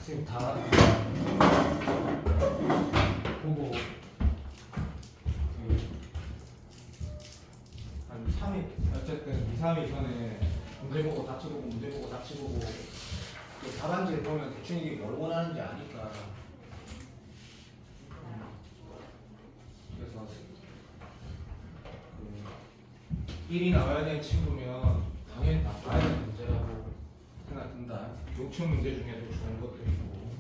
학생 다 보고 한 3일 어쨌든 2, 3일 전에 문제 보고 답지 보고 문제 보고 답지 보고 그 답안지를 보면 대충 이게 뭘 원하는지 아니까 그래서 그 1이 나와야 되는 친구면 당연히 다 봐야 되는 문제라고 생각된다. 요청 문제 중에도 좋은 것도 있고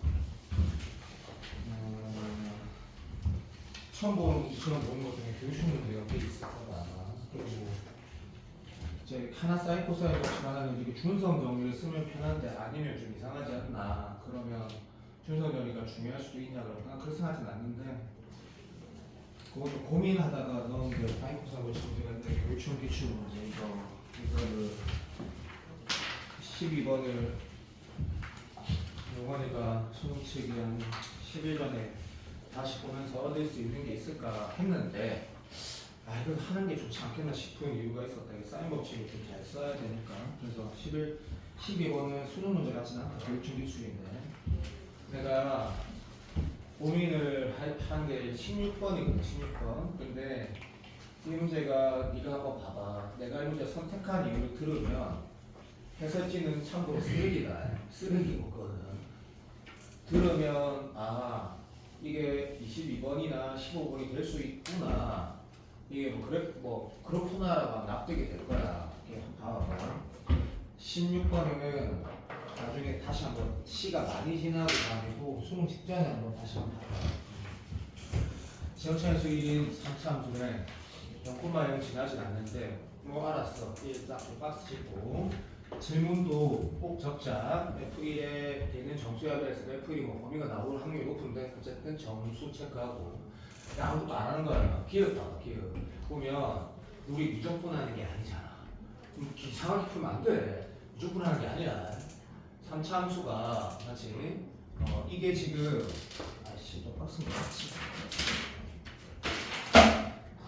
처음 보는 것 중에 교실 문제가 꽤 있을 거다. 그리고 이제 하나 사이코사인 없지만 이게 준성 정리를 쓰면 편한데 아니면 좀 이상하지 않나. 그러면 준성 정리가 중요할 수도 있냐 그러면 그렇게 생각하진 않는데 그거 좀 고민하다가 넣은 게 사이코사인 문제가 있는데 교육청 기출 문제 이거를 12번을 용환이가 수능 치기 한 10일 전에 다시 보면서 얻을 수 있는 게 있을까 했는데 이거 하는 게 좋지 않겠나 싶은 이유가 있었다. 사인 법칙을 좀 잘 써야 되니까. 그래서 12번은 수능 문제 같지는 않다. 교육청 기출인데 내가 고민을 한 게 16번이거든. 16번. 근데 이 문제가 네가 한번 봐봐. 내가 이 문제 선택한 이유를 들으면 해설지는 참고로 쓰레기다. 쓰레기 거거든. 들으면 이게 22번이나 15번이 될 수 있구나. 이게 뭐 그렇구나라고 납득이 될 거야. 이렇게 한번 봐봐. 16번에는 나중에 다시 한번 시가 많이 지나고 다니고 수능 직전에 한번 다시 한번 봐봐. 지역차의 수일인 3차 함수에 0,0 지나진 않는데 뭐 알았어. 딱 박스 찍고 질문도 꼭 적자. F1에 되는 정수야 그래서 F1이 뭐 범위가 나올 확률이 높은데 어쨌든 정수 체크하고 아무것도 안 하는 거야. 기억 봐봐. 기억 보면 우리 무조건 하는 게 아니잖아. 이상하게 풀면 안 돼. 무조건 하는 게 아니라 3차 함수가 맞지? 이게 지금 또 박스인 거 같지?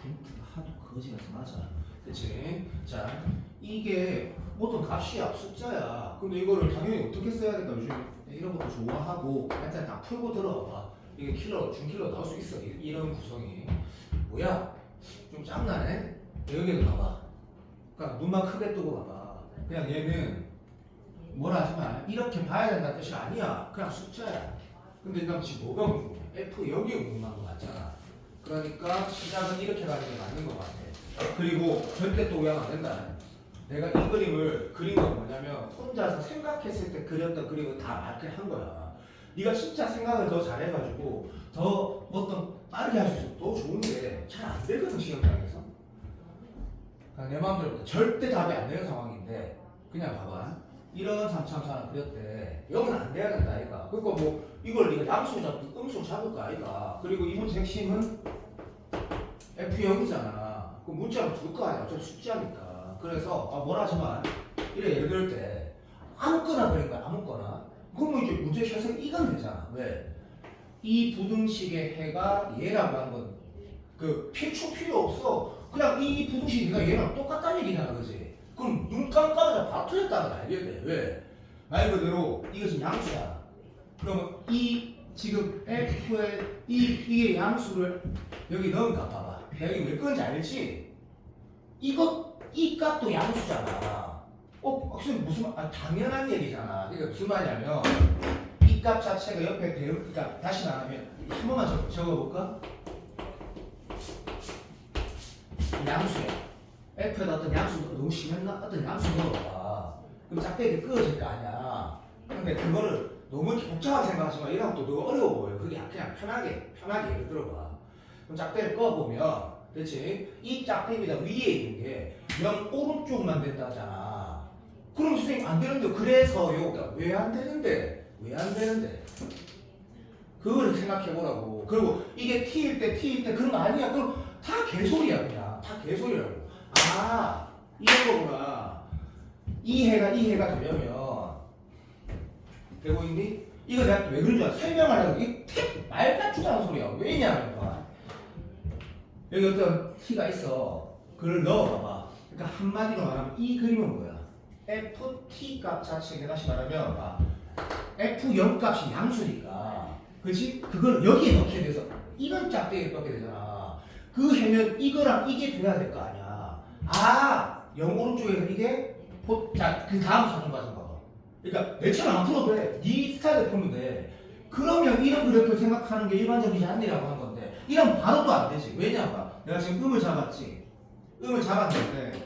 프린트가 하도 거지라서 맞아. 그치? 자, 이게 모든 값이야, 숫자야. 근데 이거를 당연히 어떻게 써야 될까? 요즘 이런 것도 좋아하고 일단 다 풀고 들어봐. 이게 킬러, 중킬러 나올 수 있어. 이런 구성이. 뭐야? 좀 짱나네? 여기를 봐봐. 그러니까 눈만 크게 뜨고 봐봐. 그냥 얘는 뭐라 하지 마. 이렇게 봐야 된다는 뜻이 아니야. 그냥 숫자야. 근데 난 지금 뭐가 궁금해? F 여기에 궁금한 거 같잖아. 그러니까 시작은 이렇게 가는 게 맞는 것 같아. 그리고 절대 또 오해하면 안 된다. 내가 이 그림을 그린 건 뭐냐면 혼자서 생각했을 때 그렸던 그림을 다 마크한 거야. 네가 진짜 생각을 더 잘해가지고 더 어떤 빠르게 할 수 있으면 더 좋은데 잘 안 되거든 시험장에서. 그러니까 내 마음대로 절대 답이 안 되는 상황인데 그냥 봐봐. 이런 3차 하나 그렸대. 여기는 안 돼야 된다 아이가. 그러니까 뭐 이걸 네가 양수 잡고 음수 잡을까 아이가. 그리고 이 문제 핵심은 F0이잖아. 그 문자로 줄 거 아니야. 어차피 숫자니까. 그래서 뭐라 하지 마. 이래 예를 들 때 아무거나 그린 거야. 아무거나. 그러면 이제 문제 해석 이건 되잖아. 왜? 이 부등식의 해가 얘라고 하는 건 그 필요 없어. 그냥 이 부등식이 얘가 얘랑 똑같다는 얘기잖아. 그지? 그럼 눈 깜깜하자 바로 틀렸다는 걸 알게 돼. 왜? 말 그대로 이것은 양수야. 그러면 이 지금 F에 이게 양수를 여기 넣은가 봐봐. 내가 이게 왜 끄는지 알지? 이 값도 양수잖아. 학생 무슨 당연한 얘기잖아. 그러니까 무슨 말이냐면 이 값 자체가 옆에 그러니까 다시 말하면 한 번만 적어볼까? 양수야. F에다 어떤 양수 너무 심했나? 어떤 양수 넣어봐. 그럼 짝대기 끄어질 거 아니야. 근데 그거를 너무 이렇게 복잡하게 생각하지 마. 이러면 또 너무 어려워 보여. 그게 그냥 편하게 예를 들어봐. 그럼 짝대기를 꺼보면 그렇지? 이 짝대기가 위에 있는 게 영 오른쪽만 된다잖아. 그럼 선생님 안 되는데 그래서요. 왜 안 되는데? 그거를 생각해보라고. 그리고 이게 T일 때 그런 거 아니야. 그럼 다 개소리야 그냥. 다 개소리라고. 이런 거구나. 이 해가 되려면 되고 있니? 이거 내가 왜 그런 줄 알아? 설명하려고 이게 말 같지도 않은 소리야. 왜냐면 여기 어떤 T가 있어. 그걸 넣어봐봐. 그러니까 한마디로 말하면 이 그림은 뭐야? FT 값 자체가 다시 말하면 F0 값이 양수니까 그렇지? 그걸 여기에 넣게 돼서 이런 짝대기를 넣게 되잖아. 그 해면 이거랑 이게 돼야 될 거 아니야. 아, 0 오른쪽에서 이게 자, 그 다음 사정 과정 봐봐. 그러니까 내처럼 안 풀어도 돼. 네 스타일을 풀면 돼. 그러면 이런 그래프를 생각하는 게 일반적이지 않니라고 하는 건데 이런 바로 또 안 되지. 왜냐면 내가 지금 음을 잡았지. 음을 잡았는데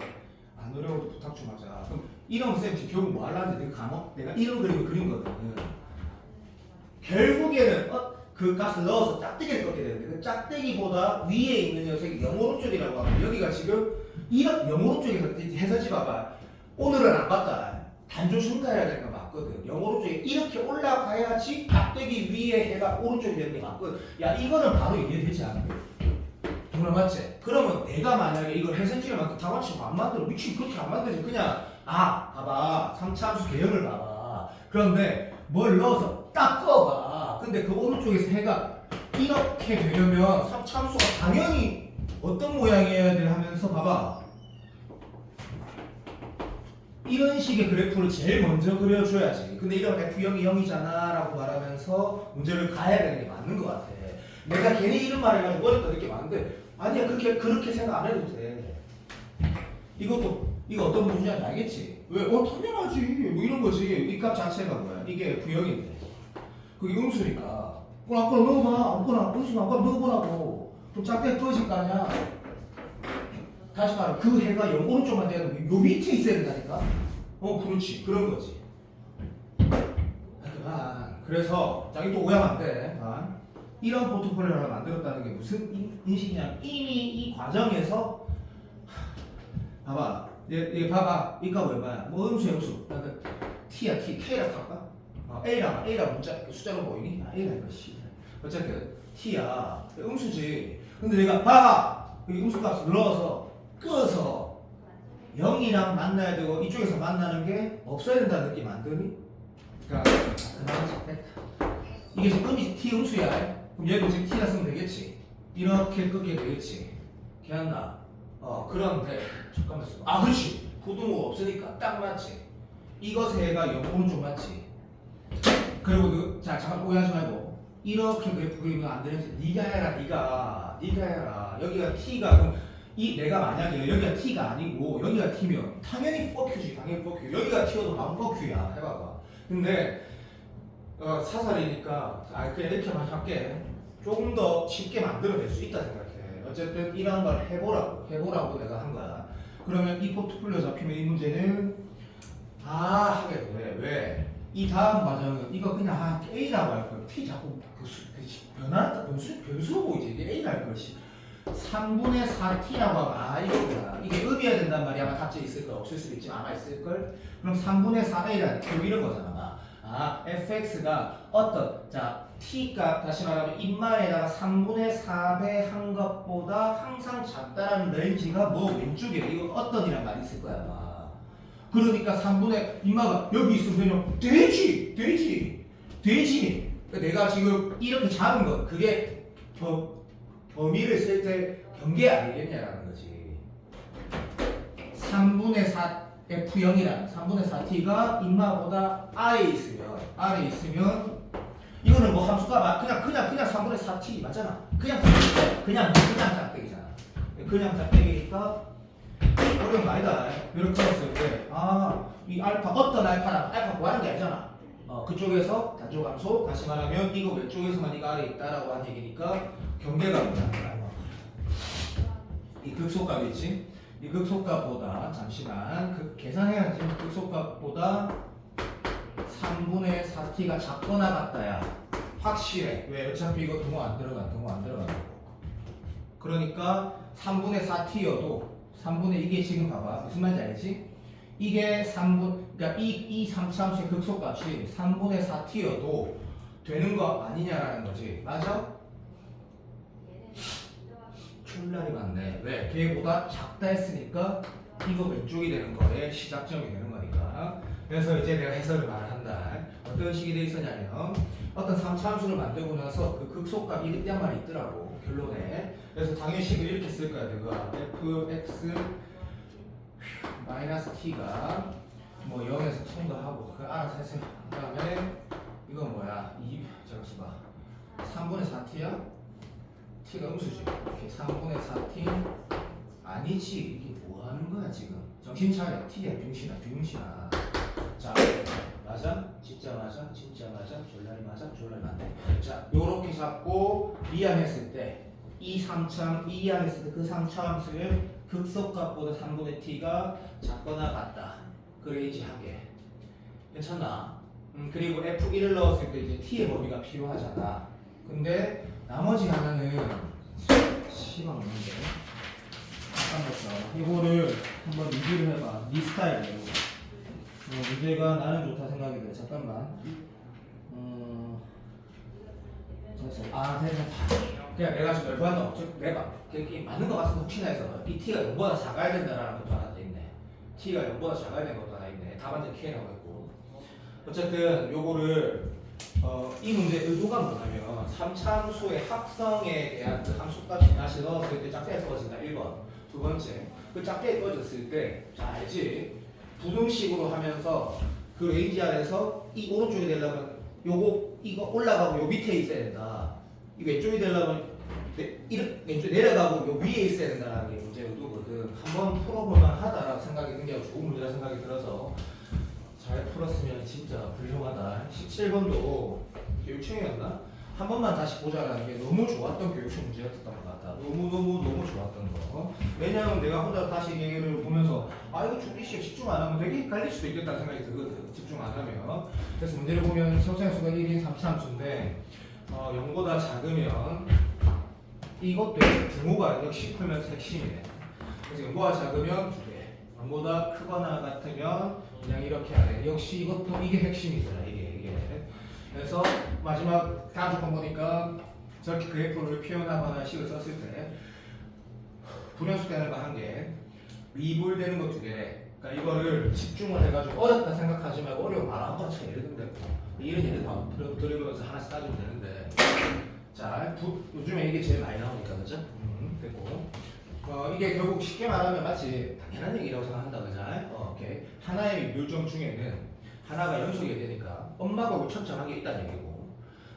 안 어려워도 부탁 좀 하자. 그럼 이런 쌤 지금 결국 뭐 하려는데 내가 감옥 내가 이런 그림을 그린 거거든. 결국에는 그 값을 넣어서 짝대기를 꺾게 되는데 그 짝대기보다 위에 있는 녀석이 0 오른쪽이라고 하면 여기가 지금 이런 0 오른쪽에서 해서지 봐봐. 오늘은 안 봤다. 단조 증가해야 되는 거 맞거든. 0 오른쪽에 이렇게 올라가야지 짝대기 위에 해가 오른쪽이 되는 게 맞거든. 야 이거는 바로 이해되지 않아? 정말 맞지? 그러면 내가 만약에 이걸 해선지를 다 같이 안 만들어. 미친 그렇게 안 만들지. 그냥 봐봐. 3차함수 개형을 봐봐. 그런데 뭘 넣어서 딱 꺼봐. 근데 그 오른쪽에서 해가 이렇게 되려면 3차함수가 당연히 어떤 모양이어야 돼 하면서 봐봐. 이런 식의 그래프를 제일 먼저 그려줘야지. 근데 이런 F0이 0이잖아 라고 말하면서 문제를 가야 되는 게 맞는 것 같아. 내가 괜히 이런 말을 해가지고 어렵다 이렇게 많은데 아니야 그렇게 생각 안 해도 돼. 이거 어떤 문제인지 알겠지? 왜? 당연하지. 뭐 이런 거지. 이 값 자체가 뭐야? 이게 F0인데 그게 음수니까 그럼 아무거나 넣어봐. 아무거나 음수는 아무거나 넣어보라고. 그럼 짝대 꺼질 거 아니야. 다시 말해 그 해가 0 오른쪽만 돼야 돼. 요 밑에 있어야 된다니까. 그렇지. 그런 거지. 그만. 그래서 자기 또 오해하면 안 돼. 이런 포트폴리오를 만들었다는 게 무슨 인식이냐? 이미 이 과정에서 봐봐. 얘 봐봐. 이 값 얼마야? 뭐 음수 음수. T야 T. K라고 할까? A랑 문자 숫자로 보이니? A라 이거 씨. 어쨌든 T야. 음수지. 근데 내가 봐봐. 여기 음수 값을 넣어서 끄어서 0이랑 만나야 되고 이쪽에서 만나는 게 없어야 된다는 느낌 안 드니? 그러니까 이게 지금 음이 T 음수야. 그럼 얘도 지금 T라 쓰면 되겠지. 이렇게 끄게 되겠지. 기억나? 그런데 잠깐만 있어. 그렇지. 부등호가 없으니까 딱 맞지. 이것의 해가 0 오른쪽 맞지. 그리고 자 잠깐 오해하지 말고 이렇게 그래프 그리면 안 되는지 네가 해라. 네가 해라. 여기가 T가 그럼 내가 만약에 여기가 T가 아니고 여기가 T면 당연히 Q지. 당연히 Q. 여기가 T여도 마음 Q야. 해봐봐. 근데 사설이니까 그냥 이렇게만 할게. 조금 더 쉽게 만들어낼 수 있다 생각해. 어쨌든 이런 걸 해보라고 내가 한 거야. 그러면 이 포트폴리오 잡히면 이 문제는 하게 돼. 왜? 이 다음 과정은 이거 그냥 A라고 할 거야. T 자꾸 변수로 보이지. 이게 A라 할 것이. 3분의 4t라고 하면 이거구나. 이게 음이어야 된단 말이야. 아마 답지에 있을 걸 없을 수도 있지만 아마 있을 걸. 그럼 3분의 4a라는 결국 이런 거잖아. fx가 자 t가 다시 말하면 인마에다가 3분의 4배 한 것보다 항상 작다라는 렌즈가 뭐 왼쪽에 이거 어떤이란 말이 있을 거야 아마. 그러니까 3분의 인마가 여기 있으면 되지. 그러니까 내가 지금 이렇게 잡은 거 그게 범위를 쓸 때 경계 아니겠냐라는 거지. 3분의 4 F0이란 3분의 4t가 인마보다 아래에 있으면 이거는 뭐 함수가 그냥 3분의 4t 맞잖아. 그냥 짝대기잖아. 그냥 짝대기니까 어려운 거 아니다. 이렇게 했을 때 이 알파 어떤 알파랑 알파 구하는 게 아니잖아. 그쪽에서 단조감소 다시 말하면 이거 왼쪽에서만 이거 아래에 있다라고 하는 얘기니까 경계가 뭐야? 이 극소값 있지? 이 극소값보다 잠시만 계산해야지. 극소값보다 3분의 4t가 작거나 같다야. 확실해. 왜? 어차피 이거 등호 안 들어간다고. 그러니까 3분의 4t여도 3분의 이게 지금 봐봐. 무슨 말인지 알지? 이게 3분 그러니까 이 3차함수의 극소값이 3분의 4t여도 되는 거 아니냐라는 거지. 맞아? 출날이 맞네. 왜? 걔보다 작다 했으니까 이거 왼쪽이 되는 거에 시작점이 되는 거니까. 그래서 이제 내가 해설을 말한다. 어떤 식이 돼 있었냐면 어떤 3차함수를 만들고 나서 그 극소값이 이때만 있더라고 결론에. 그래서 당연식을 이렇게 쓸 거야. 내가 fx 마이너스 t가 뭐 0에서 통과하고 그 알아서 해서 그 다음에 잠깐만 봐. 3분의 4t야? t가 음수지. 이렇게 3분의 4t 아니지. 이게 뭐 하는 거야 지금? 정신 차려. t야 병신아 병신아. 자 맞아? 진짜 맞아? 진짜 맞아? 졸라리 맞아? 졸라리 맞네. 자 요렇게 잡고 이항했을 때 이 3차 이항했을 때 그 3차 함수의 극속값보다 3분의 t가 작거나 같다. 그레이지하게 괜찮나? 그리고 f1을 넣었을 때 이제 t의 범위가 필요하잖아. 근데 나머지 하나는 시간 없는데 잠깐만 이거를 한번 리뷰를 해봐. 네 스타일대로. 문제가 나는 좋다 생각이 돼. 잠깐만. 됐다. 그냥 내가 지금 열받는 거 내가 그게 맞는 거 같은데 혹시나 해서 이 t가 0보다 작아야 된다라는 것도 하나 돼 있네. t가 0보다 작아야 되는 것도 하나 있네. 답안지 K라고 했고. 어쨌든 요거를 이 문제의 의도가 뭐냐면 3차 함수의 합성에 대한 그 함수값이 다시 넣었을 때 짝대에 떨어진다. 1번. 두 번째. 그 짝대에 떨어졌을 때 자 알지? 부등식으로 하면서 그 레인지 안에서 이 오른쪽에 되려면 요거 이거 올라가고 요 밑에 있어야 된다. 이 왼쪽이 되려면 왼쪽 내려가고 요 위에 있어야 된다는 게 문제의 의도거든. 한번 풀어볼만 하다라고 생각이 굉장히 좋은 문제라 생각이 들어서 잘 풀었으면 진짜 훌륭하다. 17번도 교육청이었나? 한 번만 다시 보자라는 게 너무 좋았던 교육청 문제였던 것 같다. 너무 좋았던 거. 왜냐하면 내가 혼자 다시 얘기를 보면서 이거 주기식 집중 안 하면 되게 헷갈릴 수도 있겠다는 생각이 들거든. 집중 안 하면. 그래서 문제를 보면 형성의 수가 1인 3차 함수인데 0보다 작으면 이것도 등호가 역시 풀면서 핵심이네. 그래서 0보다 작으면 2개, 0보다 크거나 같으면 그냥 이렇게 하네. 역시 이것도 이게 핵심이더라. 이게. 그래서 마지막 다음 조건 보니까 저렇게 그래프를 표현하거나 식을 썼을 때 분연수 되는 거 1개, 미분되는 거 2개. 그러니까 이거를 집중을 해가지고 어렵다 생각하지 말고 어려운 말 아무거나 예를 들면 되고 이런 예를 다 들으면서 하나씩 따지면 되는데 자 요즘에 이게 제일 많이 나오니까 그죠? 됐고 이게 결국 쉽게 말하면 마치 당연한 얘기라고 생각한다 그죠? 오케이. 하나의 묘정 중에는 하나가 연속이 되니까 엄마가 우천천한 게 있다는 얘기고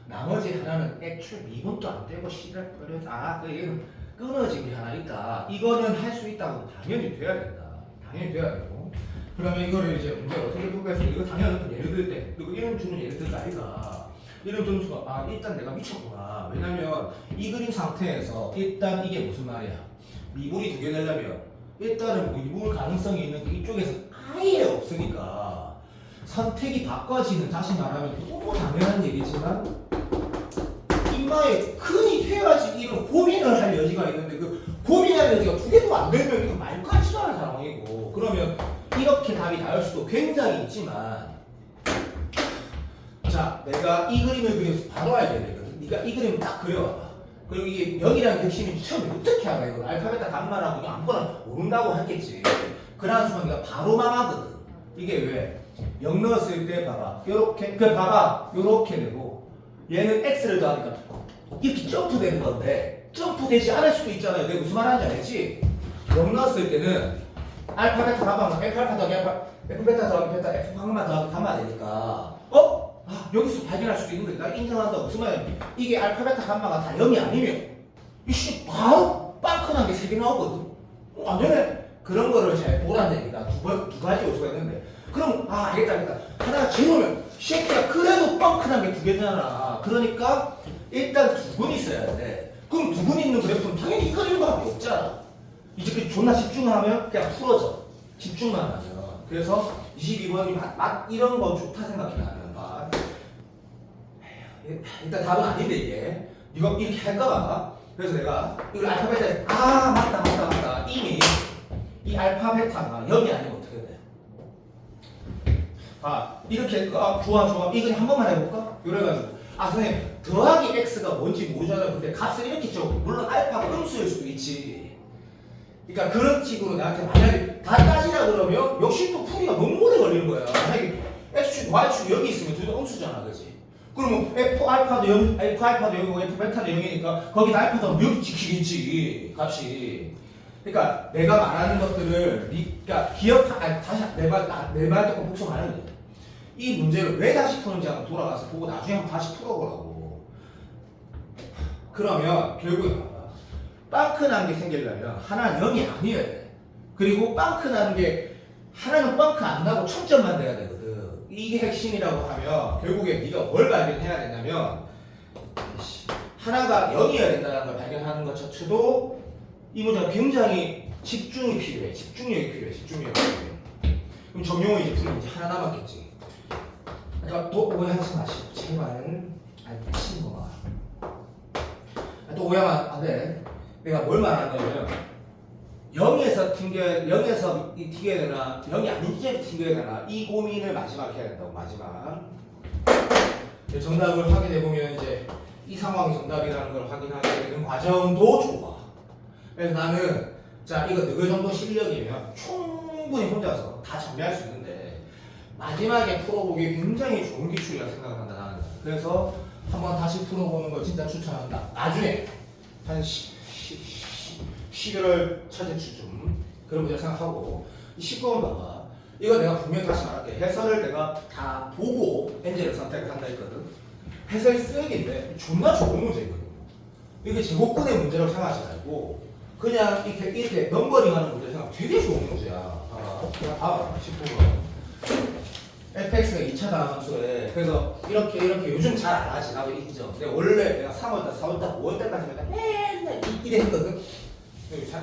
나머지 하나는 애초에 미분도 안 되고 씨를 버려서 그 얘는 끊어진 게 하나 있다. 이거는 할 수 있다고 당연히 돼야 된다. 당연히 돼야 되고 그러면 이거를 이제 문제 어떻게 풀겠어? 이거 당연히 예를 들 때 그리고 이름 주는 예를 들다 아이가 이름 점수가 일단 내가 미쳤구나. 왜냐면 이 그림 상태에서 일단 이게 무슨 말이야? 미분이 2개 되려면 일단은 미분 가능성이 있는 게 이쪽에서 아예 없으니까 선택이 바꿔지는 다시 말하면 너무 당연한 얘기지만 인마에 큰이 돼야지 이런 고민을 할 여지가 있는데 그 고민할 여지가 2개도 안 되면 이거 말 같지도 않은 상황이고 그러면 이렇게 답이 나올 수도 굉장히 있지만 자 내가 이 그림을 그려서 바로 알게 되거든. 네가 이 그림을 딱 그려와봐. 그리고 이게 0이라는 핵심이 처음에 어떻게 알아? 이거 알파벳 단말하고 그냥 아무거나 모른다고 했겠지. 그러한 순간 네가 바로 망하거든. 이게 왜? 0 넣었을 때 봐봐. 요렇게 봐봐. 요렇게 되고 얘는 x를 더하니까 이렇게 점프되는 건데 점프되지 않을 수도 있잖아요. 내가 무슨 말 하는지 알지? 0 넣었을 때는 알파 베타 가방 F 알파 더하기 알파 F 베타 더하기 베타 F 방만 더하기 가면 되니까 여기서 발견할 수도 있는데 나 인정한다. 무슨 말이야? 이게 알파 베타 감마가 다 0이 아니면 이씨 바로 빵큰한 게 3개 나오거든. 안 되네. 그런 거를 잘 보라는 얘기다. 두 가지 요소가 있는데 그럼 알겠다. 하나가 제로면 새끼야 그래도 빵큰한 게 2개잖아. 그러니까 일단 2군 있어야 돼. 그럼 2군 있는 그래프는 당연히 이 그림밖에 없잖아. 이제 존나 집중하면 그냥 풀어져. 집중만 하면. 그래서 22번이 이런 거 좋다 생각해요. 일단 답은 아닌데 이게 이거 이렇게 할까봐. 그래서 내가 이걸 알파벳에 맞다. 이미 이 알파벳가 0이 아니면 어떻게 돼? 이렇게 좋아. 이거 한 번만 해볼까? 이래가지고 선생님 더하기 x가 뭔지 모르잖아요. 근데 값을 이렇게 줘. 물론 알파가 음수일 수도 있지. 그러니까 그런 식으로 나한테 만약에 다 따지라 그러면 역시 또 풀이가 너무 오래 걸리는 거야. 만약에 x축, y축 여기 있으면 둘 다 음수잖아, 그렇지? 그러면 f 알파도 0, f 알파도 0이고 f 베타도 0이니까 거기다 알파도 0 지키겠지, 값이. 그러니까 내가 말하는 것들을 그러니까 다시 내 말 조금 복습하는 거야. 이 문제를 왜 다시 푸는지 한번 돌아가서 보고 나중에 한번 다시 풀어보라고. 그러면 결국에 봐봐. 빵크 나는 게 생기려면 하나는 0이 아니어야 돼. 그리고 빵크 나는 게 하나는 빵크 안 나고 1000점만 돼야 되거든. 이게 핵심이라고 하면 결국에 네가 뭘 발견해야 되냐면 하나가 0이어야 된다는 걸 발견하는 것 자체도 이 문제가 굉장히 집중이 필요해. 집중력이 필요해. 집중력이 필요해. 그럼 정용은 이제 풀이 이제 하나 남았겠지. 그러니까 또 오해하지 마시고 제발. 아니 미친놈아. 또 오해하면 안 돼. 내가 뭘 말하는 거냐면 0에서 튕겨야 0에서 튕겨야 되나 0이 아닌 지점에 튕겨야 되나 이 고민을 마지막 해야 된다고. 마지막. 정답을 확인해 보면 이제 이 상황이 정답이라는 걸 확인하게 되는 과정도 좋아. 그래서 나는 자 이거 어느 정도 실력이면 충분히 혼자서 다 정리할 수 있는데 마지막에 풀어보기 굉장히 좋은 기출이라고 생각을 한다 나는. 그래서 한번 다시 풀어보는 걸 진짜 추천한다. 나중에 한 11월 첫째 주쯤 그런 문제 생각하고 19번 봐봐. 이거 내가 분명히 다시 말할게. 해설을 내가 다 보고 엔젤을 선택을 한다 했거든. 해설 쓰레기인데 존나 좋은 문제거든. 이게 제곱근의 문제라고 생각하지 말고 그냥 이렇게 넘버링하는 문제 생각 되게 좋은 문제야. 그냥 봐봐. 19번. fx가 2차 다함수에 그래서 이렇게 요즘 잘 안 하지. 나도 인정. 근데 원래 내가 3월달, 4월달, 5월달까지 맨날 이래 했거든.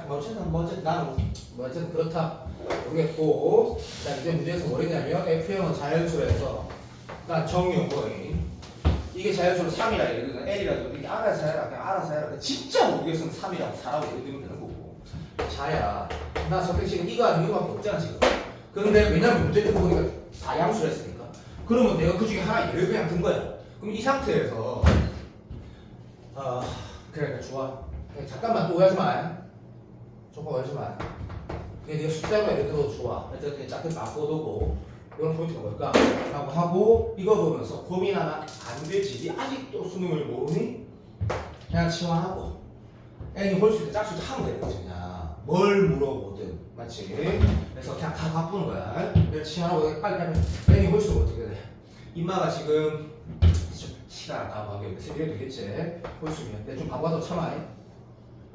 어쨌든 나는 어쨌든 그렇다 모르겠고. 자 이제 문제에서 뭐랬냐면 F형은 자연수에서 난 정용거인 이게 자연수로 3이라 예를 들면 L이라도 이렇게 알아서 해라 그냥 알아서 해라. 진짜 모르겠으면 3이라고 4라고 예를 들면 되는 거고. 자야 나 선택지금 이거 아니면 이거밖에 없잖아 지금. 그런데 왜냐면 문제를 보니까 다양수를 했으니까 그러면 내가 그 중에 하나 예를 그냥 든 거야. 그럼 이 상태에서 그래 좋아. 잠깐만 또 오해하지 마. 조금 오해하지 마. 그냥 네가 숫자로 예를 들어도 좋아. 그냥 짧게 바꿔두고 이런 포인트가 뭘까? 라고 하고 이거 보면서 고민하면 안 되지. 아직도 수능을 모르니? 그냥 치환하고 N이 홀수 있게 짝수도 하면 되는 거지. 그냥 뭘 물어보든 맞지? 그래서 그냥 다 바꾸는 거야. 내가 치환하고 빨리 N이 홀수가 어떻게 돼? 인마가 지금 시간 아까 하게 이래도 되겠지? 홀수면 근데 좀 바꿔도 참아.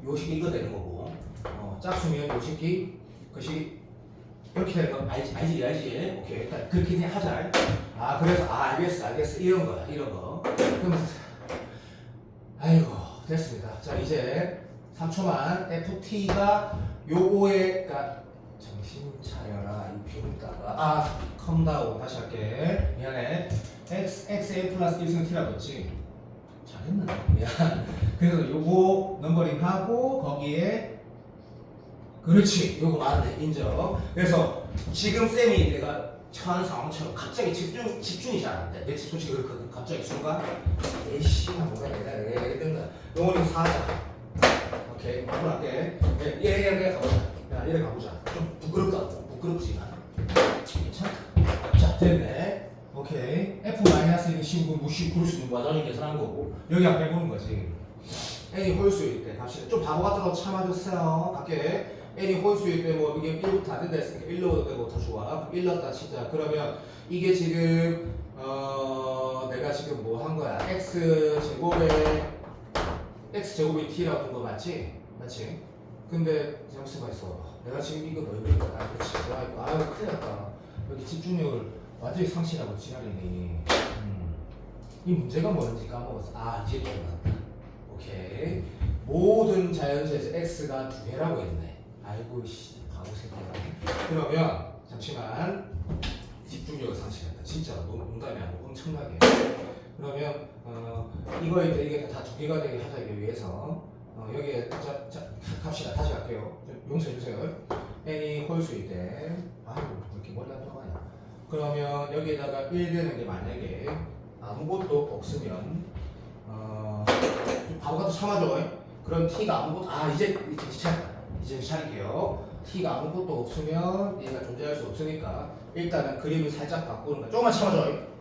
요 식이 이거 되는 거고 짝수면 요 식이 그 식이 이렇게 되는 거 알지? 오케이 일단 그렇게 그냥 하자. 그래서 알겠어 이런 거야 이런 거. 그러면 아이고 됐습니다. 자 이제 3초만 FT가 요거에 그러니까 정신 차려라 이 비웃다가 컴다운 다시 할게. 미안해. XA 플러스 1승 T라고 했지? 잘했나? 미안. 그래서 요거 넘버링 하고 거기에 그렇지 요거 맞네 인정. 그래서 지금 쌤이 내가 처한 상황처럼 갑자기 집중이 잘 안 돼. 내 솔직히 그렇거든. 갑자기 순간 에이씨 뭐가 내가 이랬던가 영원히 사자. 오케이 앞으로 할게. 얘 가보자. 야 얘 가보자. 좀 부끄럽지만 괜찮다. 자 됐네. 오케이 F-1 신분 무시 그루스는 완전히 계산한 거고 여기 앞에 보는 거지. N이 홀수일 때 갑시다. 좀 바보 같다고 참아주세요. 갈게. N이 홀수일 때 뭐 이게 1부터 다 된다 했으니까 1로 되고 더 좋아. 1 넣었다 치자. 그러면 이게 지금 내가 지금 뭐 한 거야? x제곱이 t라고 한 거 맞지? 맞지? 근데 잠시만 있어. 내가 지금 이거 넓은 거야. 그렇지. 큰일 났다. 여기 집중력을 완전히 상실하고 지랄이니. 이 문제가 뭐였는지 까먹었어. 이제 기억났다. 오케이. 모든 자연수에서 x가 2개라고 했네. 아이고 씨 바보 새끼야. 그러면 잠시만 집중력을 상실한다. 진짜 농담이 아니고 엄청나게. 그러면 이거에 대해 다 2개가 되게 하기 위해서 여기에 갑시다. 다시 갈게요. 용서해 주세요. n이 홀수일 때 아이고 왜 이렇게 머리가 돌아가냐. 그러면 여기에다가 1 되는 게 만약에 아무것도 없으면 좀 바보 같은 참아줘. 그럼 t가 아무것도 이제 차릴게요. t가 아무것도 없으면 얘가 존재할 수 없으니까 일단은 그림을 살짝 바꾸는 거야. 조금만 참아줘.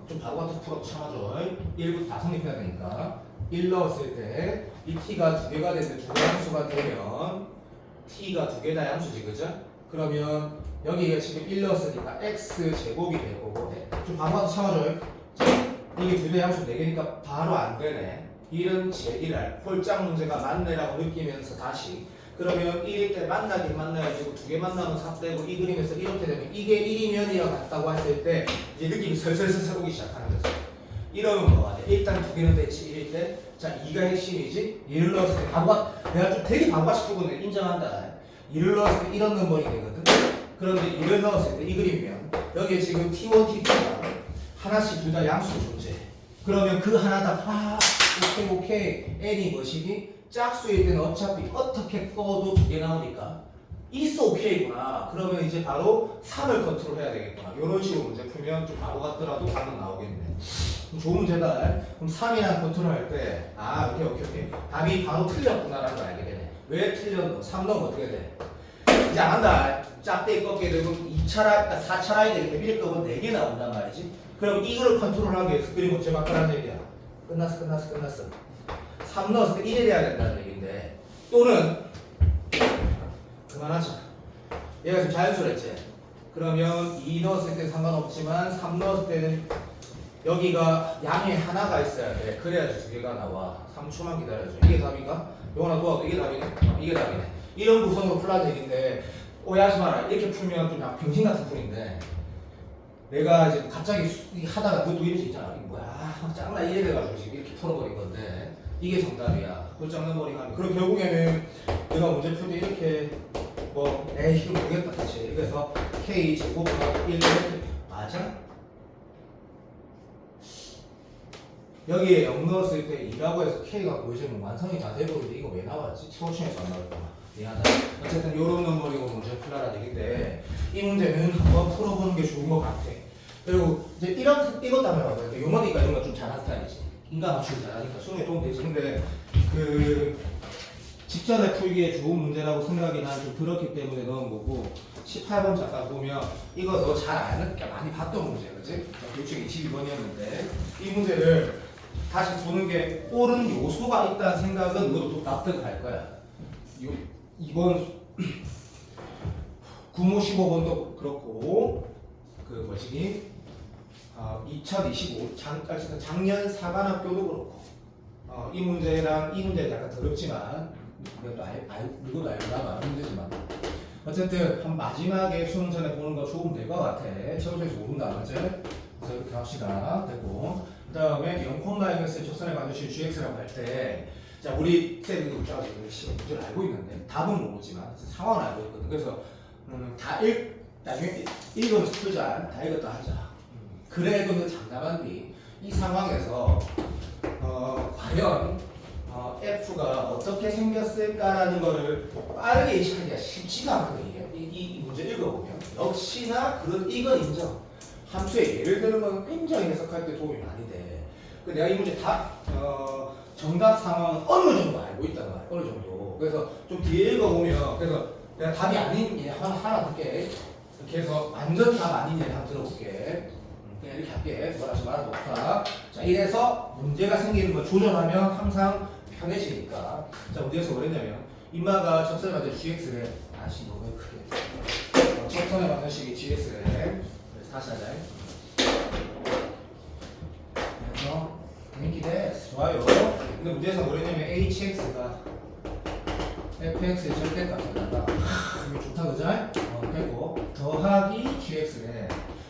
좀 바보 같은 풀어도 참아줘. 1부터 다 성립해야 되니까 1 넣었을 때 이 t가 2개가 되는데 2개 함수가 되면 t가 2개 다 함수지 그죠? 그러면 여기가 지금 1 넣었으니까 x제곱이 될 거고 좀 바로 참아줘요. 자, 이게 두 개 함수 4개니까 바로 안 되네. 1은 제1할 홀짝 문제가 맞네라고 느끼면서 다시 그러면 1일 때 만나긴 만나야지 두 개 만나면 4되고 이 그림에서 이렇게 되면 이게 1이면이랑 같다고 했을 때 이제 느낌이 설설설설 오기 시작하는 거죠. 이러면 뭐가 돼? 일단 두 개는 됐지 1일 때. 자 2가 핵심이지. 2를 넣었을 때 바보가 내가 좀 되게 바보같이 풀거든. 인정한다. 2를 넣었을 때 이런 넘버링이 되거든. 그런데 2를 넣었을 때 이 그림이면 여기에 지금 T1, T2가 하나씩 둘 다 양수 존재. 그러면 그 하나 다 오케이 n이 뭐시기? 짝수일 때는 어차피 어떻게 꺼도 두 개 나오니까 있어 오케이구나. 그러면 이제 바로 3을 컨트롤 해야 되겠구나. 이런 식으로 문제 풀면 좀 바보 같더라도 답은 나오겠네. 좋은 문제다. 그럼 3이랑 컨트롤 할 때 오케이 답이 바로 틀렸구나라는 걸 알게 되네. 왜 틀렸노? 3 넣으면 어떻게 돼? 이제 안 한다. 짝대기 꺾게 되면 2차라, 4차라이 되기 때문에 1 값은 4개 나온단 말이지. 그럼 이거를 컨트롤하기 위해서 그림 문제 바꾸라는 얘기야. 끝났어. 3 넣었을 때 1이 돼야 된다는 얘기인데 또는 그만하자. 얘가 지금 자연수랬지. 그러면 2 넣었을 때는 상관없지만 3 넣었을 때는 여기가 양이 하나가 있어야 돼. 그래야지 두 개가 나와. 3초만 기다려줘. 이게 답인가? 용원아 도와줘. 이게 답이네? 이게 답이네. 이런 구성으로 풀라는 얘기인데 오해하지 마라. 이렇게 풀면 좀 약간 병신 같은 풀인데 내가 이제 갑자기 하다가 그것도 이런 식 있잖아. 이게 뭐야? 짱나 이래 돼가지고 지금 이렇게 풀어버린 건데 이게 정답이야. 홀짝 넘버링 하면. 그럼 결국에는 내가 문제 풀 때 이렇게 이거 모르겠다 사실. 그래서 k 제곱하고 1 이렇게 맞아? 여기에 0 넣었을 때 2라고 해서 k가 보이지면 완성이 다 돼버리는데 이거 왜 나왔지? 최고층에서 안 나왔구나. 미안하다. 어쨌든 요런 넘버링으로 문제 풀라라 얘기인데 이 문제는 한번 풀어보는 게 좋은 것 같아. 그리고 이제 이것 때문에 말이야. 용어니까 이런 거 좀 잘하는 스타일이지. 인간 맞추기 잘하니까 수능에 도움되지. 근데 그 직전에 풀기에 좋은 문제라고 생각이 난 좀 들었기 때문에 넣은 거고 18번 잠깐 보면 이거 너 잘 아는 게 많이 봤던 문제야, 그치? 교칙 22번이었는데 이 문제를 다시 보는 게 옳은 요소가 있다는 생각은 너도 납득할 거야. 2번 9모 15번도 그렇고 그 뭐지? 2025 작년 사관학교도 그렇고 이 문제랑 이 문제는 약간 더럽지만 이것도 누구도 알고 나도 아는 문제지만 어쨌든 한 마지막에 수능 전에 보는 거 좋으면 될 것 같아. 최우수에서 모른다 맞지? 그래서 이렇게 합시다. 됐고 그 다음에 0,1의 조선의 반드시 gx라고 할 때 자 우리 쌤이 문제를 알고 있는데 답은 모르지만 상황을 알고 있거든. 그래서 나중에 읽으면서 풀자. 다 읽었다 하자. 그래도 그 장담한 뒤 이 상황에서 과연 F가 어떻게 생겼을까라는 거를 빠르게 인식하기가 쉽지가 않거든요. 이 문제 읽어보면 역시나 이건 인정. 함수의 예를 드는 건 굉장히 해석할 때 도움이 많이 돼. 내가 이 문제 정답 상황은 어느 정도 알고 있단 말이야. 어느 정도. 그래서 좀 뒤에 읽어보면 그래서 내가 답이 아닌 예 하나 할게. 이렇게 해서 완전 답 아닌 예를 한번 들어볼게. 그냥 이렇게 할게. 뭐라지 말아도 좋다. 자, 이래서 문제가 생기는 걸 조절하면 항상 편해지니까. 자, 어디에서 그랬냐면 인마가 접선에 맞은 gx래. 아씨 너무 크게. 접선에 맞는 식이 gx래. 그래서 다시 하자. 그래서 땡기데스 좋아요. 근데 문제에서 뭐랬냐면 hx가 fx의 절대값이 나다. 이거 좋다 그자? 빼고 더하기 gx래.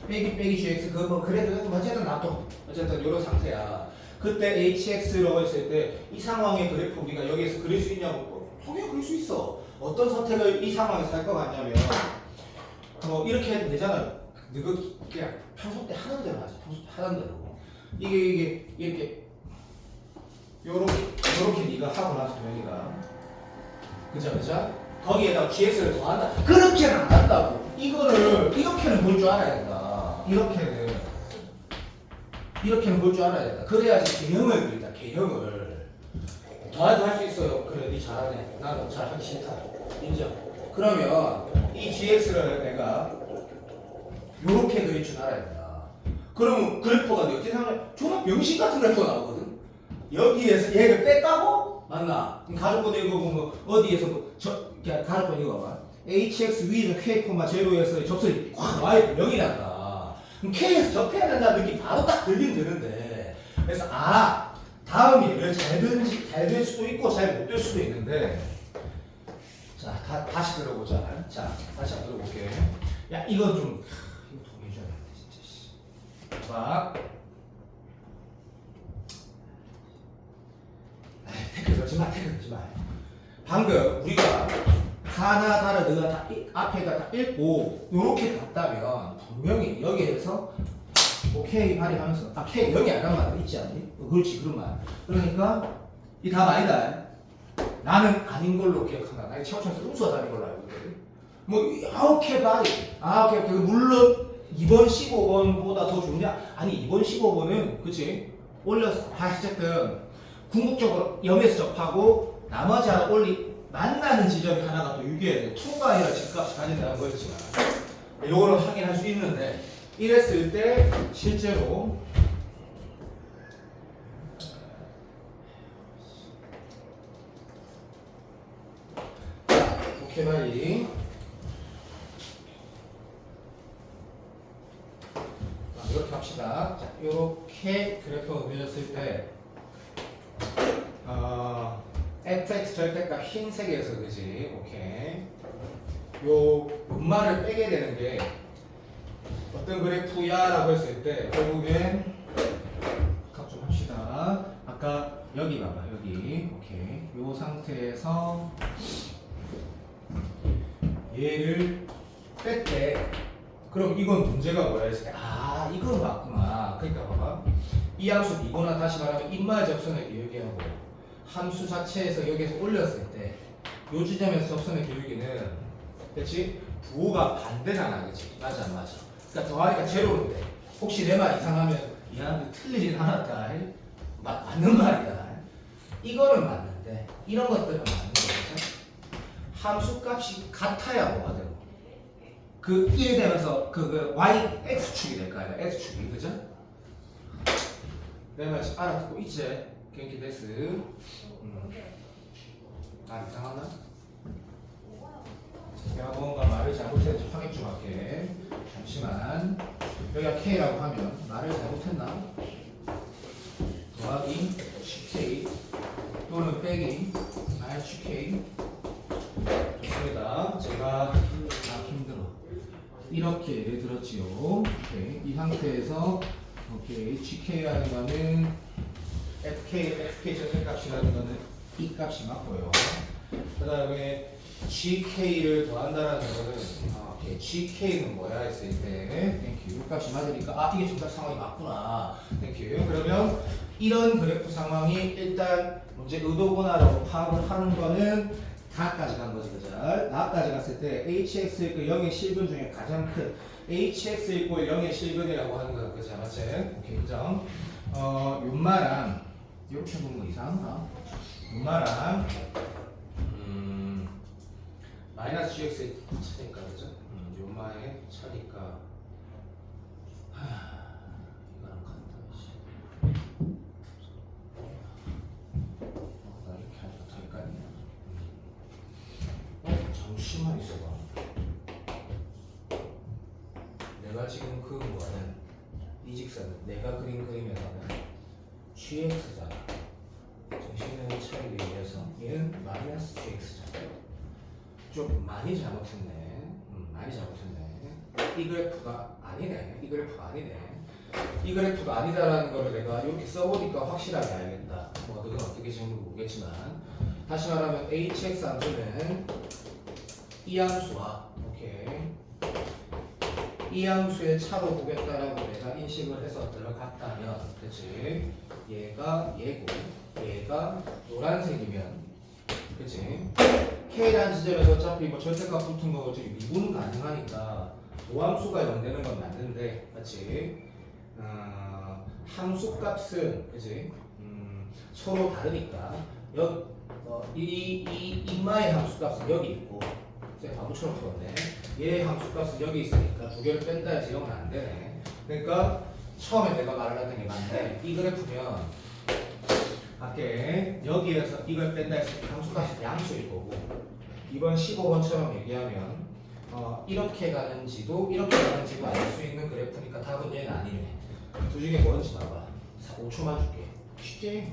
빼기 gx 그거 뭐 그래도 어쨌든 놔둬. 어쨌든 이런 상태야. 그때 hx라고 했을 때 이 상황의 그래프 우리가 여기에서 그릴 수 있냐고 당연히 그릴 수 있어. 어떤 선택을 이 상황에서 할 것 같냐면 이렇게 해도 되잖아. 너가 그냥 평소 때 하던 대로 하지. 평소 때 하던 대로. 이게 이렇게 요렇게 네가 하고 나서 도현이가 그죠? 거기에다가 gx를 더한다. 그렇게는 안 한다고. 이렇게는 볼 줄 알아야 된다. 이렇게는 볼 줄 알아야 된다. 그래야지 개형을 그린다. 개형을 더해도 할 수 있어요. 그래, 니 잘하네. 나는 잘하기 싫다. 인정. 그러면 이 gx를 내가 요렇게 그릴 줄 알아야 된다. 그러면 그래프가 어떻게 생각해? 정말 병신 같은 그래프가 나오거든. 여기에서 얘를 뺐다고? 맞나? 가족권 읽어보면 어디에서 가족권 읽어봐. hx 위에서 k, 0에서의 접선이 확 y 0이 난다. 그럼 k에서 접해야 된다는 느낌 바로 딱 들긴 드는데 그래서 다음이 잘 될 수도 있고 잘 못 될 수도 있는데 자 다시 들어보자. 자 다시 한번 들어볼게. 야 이건 좀 이거 동의해줘야 돼 진짜 씨. 봐. 태클 걸지 마. 방금 우리가 하나 다르 너가 다 앞에가 다 읽고 요렇게 갔다면 분명히 여기에서 K 발휘하면서 K 여기 안 한 말 있지 않니? 그렇지 그런 말. 그러니까 이 답 아니다. 나는 아닌 걸로 기억한다. 나의 최우천에서 음수가 답인 걸로 알고 있거든. 뭐 K 발휘 오케이 물론 2번 15번보다 더 좋냐? 아니 2번 15번은 그치? 올렸어. 어쨌든 궁극적으로 0에서 접하고 나머지 하나 만나는 지점이 하나가 또 유기해야 돼. 2가 아니라 집값이 가진다는 거였지만 요거는 확인할 수 있는데 이랬을 때 실제로 오케이 발이 이렇게 합시다. 자, 이렇게 그래프가 그려졌을 때 fx 절대값 흰색에서 그지? 오케이. 요 음말을 빼게 되는 게 어떤 그래프야라고 했을 때 결국엔 각 좀 합시다. 아까 여기 봐봐 여기 오케이. 요 상태에서 얘를 뺄때 그럼 이건 문제가 뭐야 했을 때 이건 맞구나. 그러니까 봐봐 이 함수 이거나 다시 말하면 인마의 접선의 기울기하고 함수 자체에서 여기에서 올렸을 때 요 지점에서 접선의 기울기는 그렇지? 부호가 반대잖아 그치? 맞아 안 맞아? 그러니까 더하니까 제로인데 혹시 내 말 이상하면 미안한데 틀리진 않았다. 맞는 말이다. 이거는 맞는데 이런 것들은 맞는 거죠. 함수 값이 같아야 뭐가 되고 그 1이 되면서 그 y x축이 될 거 아니야. x축이 그죠? 내 말 알아듣고 있지? genki desu. 이상하나? 내가 뭔가 말을 잘못했는지 확인 좀 할게. 잠시만. 여기가 K라고 하면 말을 잘못했나? 더하기 CK 또는 빼기 RCK. 좋습니다. 제가 힘들어. 이렇게 예를 들었지요. 오케이. 이 상태에서 오케이. GK라는 거는 FK 절대값이라는 거는 이 값이 맞고요. 그 다음에 GK를 더한다라는 거는 오케이. GK는 뭐야 했을 때 땡큐. 이 값이 맞으니까 이게 정답 상황이 맞구나. 땡큐. 그러면 이런 그래프 상황이 일단 문제 의도구나라고 파악을 하는 거는 다까지 간 거지, 그죠? 다까지 갔을 때 hx = 0의 실근 중에 가장 큰 hx = 0의 실근이라고 하는 거는 그죠, 맞지? 오케이, 인정. 요마랑 이렇게 보는 거 이상한가? 요마랑 마이너스 gx의 차니까 그죠? 요마의 차니까 이거랑 같다. 나 이렇게 하니까 더 헷갈리네. 잠시만 있어봐. 내가 지금 그은 거는 이 직선은 내가 그린 그림에서는 gx잖아. 정신의 차이에 의해서 얘는 마이너스 gx잖아. 좀 많이 잘못했네. 많이 잘못했네. 이 그래프가 아니네. 이 그래프가 아니네. 이 그래프가 아니다라는 거를 내가 이렇게 써보니까 확실하게 알겠다. 뭐 너는 어떻게 생각하는지 모르겠지만 다시 말하면 hx 함수는 이 함수와 오케이 이 함수의 차로 보겠다라고 내가 인식을 해서 들어갔다면 그치? 얘가 얘고 얘가 노란색이면 그치? K라는 지점에서 어차피 뭐 절대값 붙은 거 어차피 미분 가능하니까 도함수가 0 되는 건 맞는데 그치? 함수 값은 그치? 서로 다르니까 이 인마의 함수 값은 여기 있고 바보처럼 풀었네. 얘의 함수 값은 여기 있으니까 두 개를 뺀다 해서 0은 안 되네. 그러니까 처음에 내가 말을 했던 게 맞네. 이 그래프면 밖에 여기에서 이걸 뺀다 해서 함수 값이 양수일 거고 이번 15번처럼 얘기하면 이렇게 가는지도 이렇게 가는지도 알 수 있는 그래프니까 답은 얘는 아니네. 두 중에 뭔지 봐봐. 5초만 줄게. 쉽지?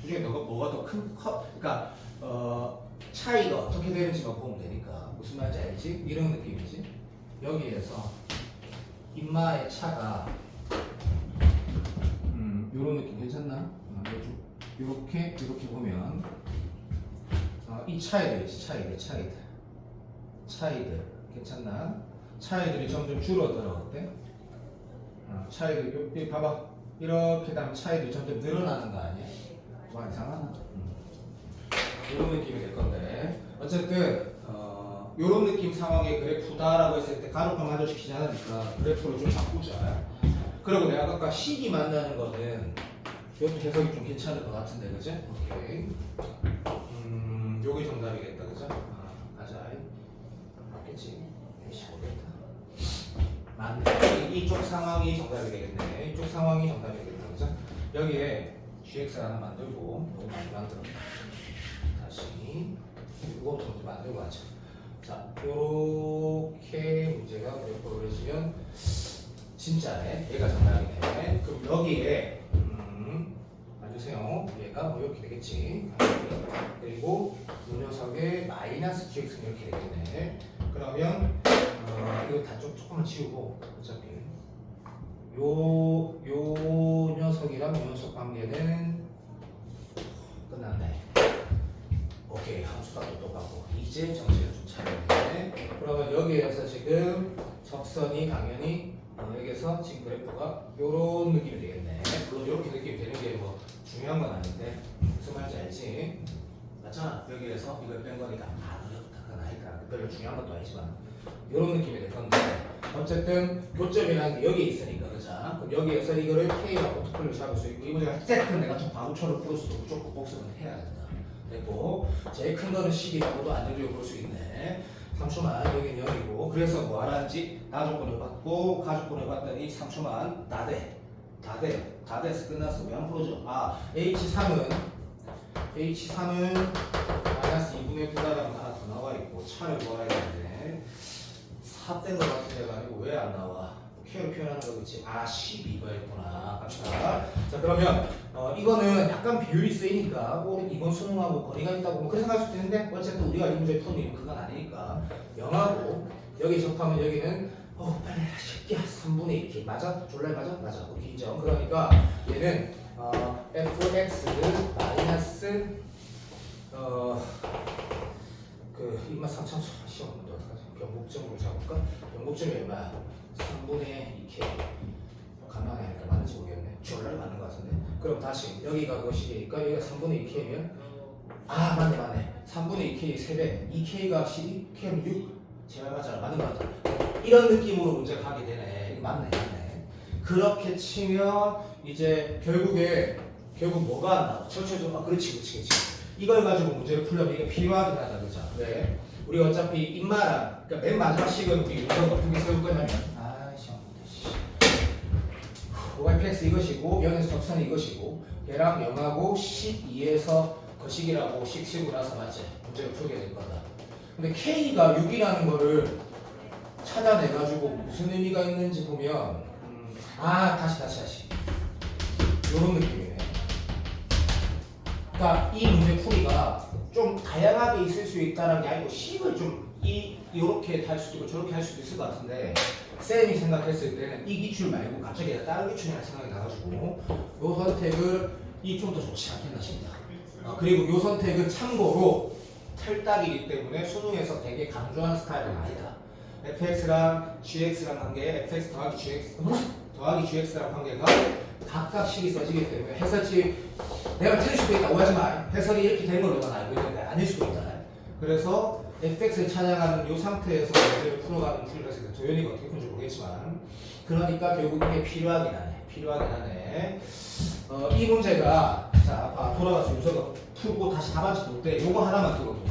두 중에 뭐가 더 큰 그러니까 차이가 어떻게 되는지만 보면 되니까 무슨 말인지 알지? 이런 느낌이지. 여기에서 인마의 차가 요런 느낌 괜찮나? 요렇게 보면 이 차이들이지. 차이들 괜찮나? 차이들이 점점 줄어들어. 어때? 차이들 여기 봐봐. 이렇게 되면 차이들이 점점 늘어나는 거 아니야? 와 이상하나? 이런 느낌이 될 건데 어쨌든 이런 느낌 상황의 그래프다라고 했을 때 가로가 마주치지 않으니까 그래프를 좀 바꾸자. 그리고 내가 아까 식이 만나는 거는 이것도 해석이 좀 괜찮을 것 같은데 그지? 오케이. 요게 정답이겠다 그죠? 가자. 맞겠지? 15겠다. 맞네. 이쪽 상황이 정답이 되겠네. 이쪽 상황이 정답이 되겠다 그죠? 여기에 gx 하나 만들고 너무 많이 만들어. 다시 이거부터 먼저 만들고 하자. 자, 요렇게 문제가 그래프로 그려지면 진짜네. 얘가 정답이네. 그럼 여기에 봐주세요. 얘가 뭐 이렇게 되겠지. 그리고 이 녀석의 마이너스 gx는 이렇게 되겠네. 그러면 이거 다 조금만 지우고 어차피 요 녀석이랑 요 녀석 관계는 끝났네. 오케이, 함수가 또 똑같고 이제 정신을 좀 차리네. 그러면 여기에서 지금 적선이 당연히 여기에서 지금 그래프가 요런 느낌이 되겠네. 물론 이렇게 느낌이 되는 게 뭐 중요한 건 아닌데 무슨 말인지 알지? 맞잖아. 여기에서 이걸 뺀 거니까 어렵다가 나니까 별로 중요한 것도 아니지만 요런 느낌이 될 건데 어쨌든 교점이라는 게 여기에 있으니까 그죠? 그럼 여기에서 이거를 K랑 오토플로 잡을 수 있고 이 문제가 어쨌든 내가 좀 바보처럼 풀을 수도 무조건 복습은 해야 된다. 됐고 제일 큰 거는 10이라고도 안정적으로 볼 수 있네. 3초만 여기는 0이고 그래서 뭐 하라는지 가족분을 받고 가족분을 받더니 3초만 다 돼서 끝났어. 왜 안 풀어줘? H3은 마이너스 2분의 9라는 하나 더 나와 있고 차를 구해야 되는데 4된 것 같은 데가 아니고 왜 안 나와? K로 표현하는 거겠지. 12거였구나. 갑시다. 자 그러면 이거는 약간 비율이 쓰이니까 이번 수능하고 거리가 있다고 뭐 그렇게 생각할 수도 있는데 어쨌든 우리가 이 문제 푸는 이유는 그건 아니니까 0하고 여기 접하면 여기는 빨리 쉽게 3분의 2K 맞아? 졸라 맞아? 맞아. 오케이 인정. 그러니까 얘는 fx 마이너스 그 입맛 상참수 시험 문제 어떡하지? 변곡점으로 잡을까? 변곡점이 얼마야? 3분의 2K 간만에 하니까 맞는지 모르겠네. 졸라 맞는 것 같은데. 그럼 다시 여기가 그것이니까 여기가 3분의 2K면 맞네. 3분의 2K 3배 2K가 12, K는 6 제발 맞아. 맞는 것 같아. 이런 느낌으로 문제가 가게 되네. 맞네. 그렇게 치면 이제 결국 뭐가 안 나와? 철철 그렇지. 이걸 가지고 문제를 풀려면 이게 필요하긴 하다. 그죠? 왜? 우리 어차피 인마랑 그러니까 맨 마지막 식은 우리 요점 어떻게 세울 거냐면 OFX 이것이고 0에서 적선이 이것이고 얘랑 0하고 12에서 거식이라고 식 치고 나서 맞지? 문제를 풀게 될 거다. 근데 K가 6이라는 거를 찾아내가지고 무슨 의미가 있는지 보면 다시 요런 느낌이네. 그러니까 이 문제 풀이가 좀 다양하게 있을 수 있다는 게 아니고 식을 좀 이렇게 할 수도 있고 저렇게 할 수도 있을 것 같은데 쌤이 생각했을 때는 이 기출 말고 갑자기 다른 기출이라 생각이 나가지고 요 선택을 이 좀 더 좋지 않겠나 싶다. 그리고 요 선택은 참고로 틀딱이기 때문에 수능에서 되게 강조하는 스타일은 아니다. fx랑 gx랑 관계, fx 더하기 gx랑 관계가 각각 식이 써지기 때문에 해석이 내가 틀릴 수도 있다 오하지 마. 해석이 이렇게 된 걸로 난 알고 있는데 아닐 수도 있다. 그래서 fx를 찾아가는 이 상태에서 문제를 풀어가는 풀이를 했을 때 도현이가 어떻게 푸는지 모르겠지만 그러니까 결국 이게 필요하긴 하네. 이 문제가 자 돌아가서 요소가 풀고 다시 답안지 볼 때 요거 하나만 들어도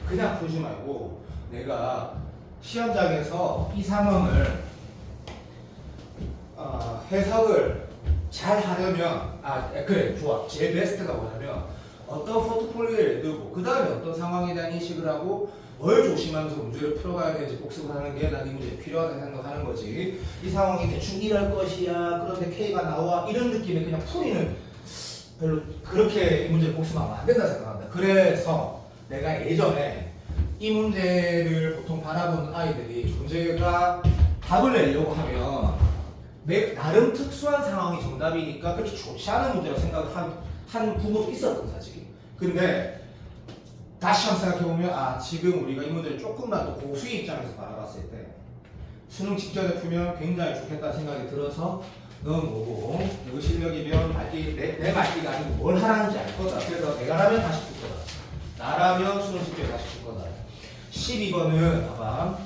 그냥 풀지 말고 내가 시험장에서 이 상황을 해석을 잘 하려면 그래 좋아. 제일 베스트가 뭐냐면 어떤 포트폴리오를 두고 그 다음에 어떤 상황에 대한 인식을 하고 뭘 조심하면서 문제를 풀어가야 되는지 복습을 하는 게 난 이 문제에 필요하다고 생각하는 거지. 이 상황이 대충 이럴 것이야. 그런데 K가 나와. 이런 느낌의 그냥 풀이는 별로 그렇게 이 문제를 복습하면 안 된다 생각합니다. 그래서 내가 예전에 이 문제를 보통 바라보는 아이들이 문제가 답을 내려고 하면 나름 특수한 상황이 정답이니까 그렇게 좋지 않은 문제라고 생각한 부분도 있었던 사실이. 근데 다시 한번 생각해보면 아 지금 우리가 이 문제를 조금만 더 고수의 입장에서 바라봤을 때 수능 직전에 풀면 굉장히 좋겠다는 생각이 들어서 넌 뭐고 누구 실력이면 내 말기가 아니고 뭘 하라는지 알 거다. 그래서 내가라면 다시 풀 거다. 나라면 수능 직전에 다시 풀 거다. 12번은 봐봐.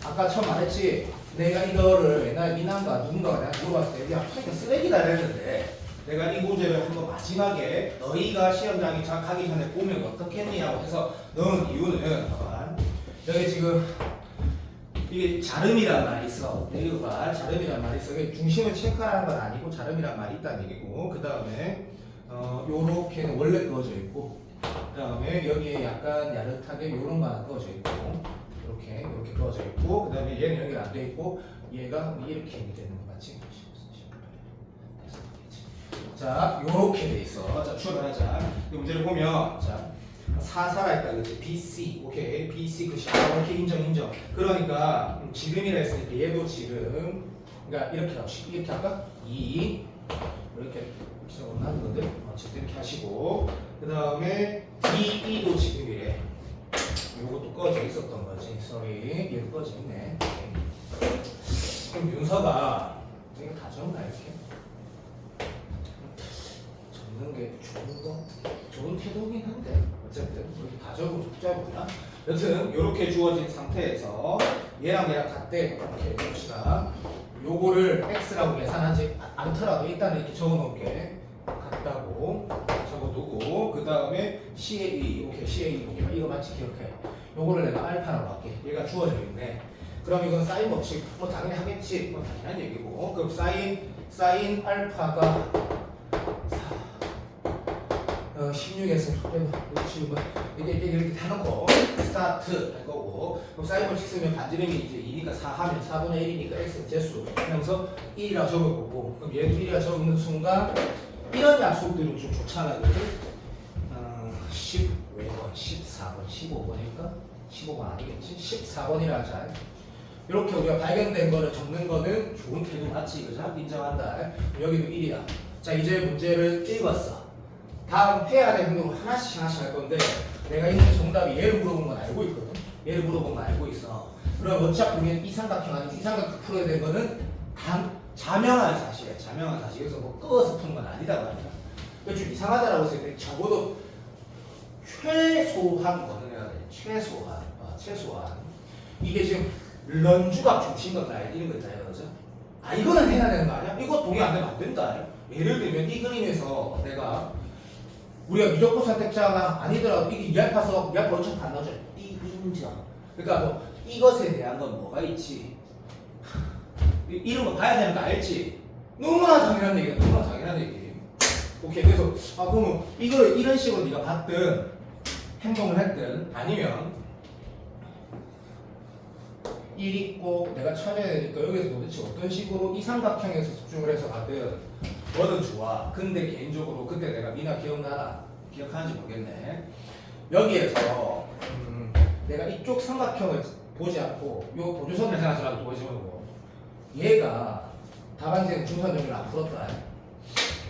아까 처음 말했지. 내가 이거를 옛날에 미남과 누군가가 내가 물어봤을 때 야, 그러니까 쓰레기다 이랬는데 내가 이 문제를 한번 마지막에 너희가 시험장에 가기 전에 보면 어떻겠냐고 해서 넣은 이유는 봐봐. 여기 지금 이게 자름이란 말이 있어. 이거 봐. 자름이란 말이 있어. 중심을 체크하는 건 아니고 자름이란 말이 있다는 얘기고 그 다음에 요렇게는 원래 그어져 있고 그 다음에 여기에 약간 야릇하게 요런 거 하나 그어져 있고 이렇게 그어져 있고 그 다음에 얘는 여기가 안 돼 있고 얘가 이렇게 되는 거 맞지? 자, 요렇게 돼 있어. 자, 추가하자. 이 문제를 보면, 자, 4 살아있다. 그치? BC. 오케이. BC 글씨. 이렇게 인정. 그러니까, 지름이라 했으니까 얘도 지름. 그러니까, 이렇게 할까? 2. 이렇게 적어놓는 건데, 어쨌든 이렇게 하시고. 그 다음에, DE도 지름이래. 요것도 꺼져 있었던 거지. sorry. 얘도 꺼져 있네. 그럼 윤서가, 이거 다 적나, 이렇게? 적는 게 좋은 태도긴 한데 어쨌든 이렇게 다 적으면 복잡하구나. 여튼 이렇게 주어진 상태에서 얘랑 같대 이렇게 봅시다. 요거를 x라고 계산하지 않더라도 일단 이렇게 적어놓을게. 같다고 적어두고 그 다음에 CA 오케이 CA 오케이 이거 맞지 기억해. 요거를 내가 알파라고 할게. 얘가 주어져 있네. 그럼 이건 사인 법칙 뭐 당연히 하겠지. 뭐 당연한 얘기고. 그럼 사인 알파가 16에서 60 이게 이렇게 해놓고 스타트 할 거고 그럼 사인 법칙 쓰면 반지름이 이제 2니까 4 하면 4분의 1이니까 x 제수 하면서 1이라고 적을 거고 그럼 얘도 1이라고 적는 순간 이런 약속들은 좀 좋잖아요. 10번, 14번, 15번일까? 15번 아니겠지? 14번이라 하자. 이렇게 우리가 발견된 거를 적는 거는 좋은 태도 맞지? 그죠? 인정한다. 여기도 1이야. 자 이제 문제를 읽었어. 다음 해야 될 행동을 하나씩 할 건데 내가 있는 정답이 얘를 물어본 건 알고 있거든. 얘를 물어본 건 알고 있어. 그럼 어차피 우리는 이 삼각형 아니고 이 삼각형 풀어야 될 거는 자명한 사실이야. 자명한 사실. 그래서 뭐 끄어서 푸는 건 아니다 말이야. 그래서 좀 이상하다라고 했을 때 적어도 최소한 거는 해야 돼. 최소한. 이게 지금 런주가 중심인 건 알지? 이런 거 있잖아요. 그죠? 아 이거는 해야 되는 거 아니야? 이거 동의 안 되면 안 된다. 예를 들면 이 그림에서 내가 우리가 미적분 선택자가 아니더라도 이게 이알파서 이알파 어차피 안 나오잖아. 인정. 그러니까 뭐 이것에 대한 건 뭐가 있지? 이런 거 봐야 되는 거 알지? 너무나 당연한 얘기야. 너무나 당연한 얘기. 오케이. 그래서 그러면 이걸 이런 식으로 네가 봤든 행동을 했든 아니면 1 있고 내가 찾아야 되니까 여기서 도대체 어떤 식으로 이 삼각형에서 집중을 해서 가든 뭐든 좋아. 근데 개인적으로 그때 내가 미나 기억나나? 기억하는지 모르겠네. 여기에서 내가 이쪽 삼각형을 보지 않고 요 보조선을 생각하더라도 보지 말고 얘가 답안지는 중간 정리를 안 풀었다.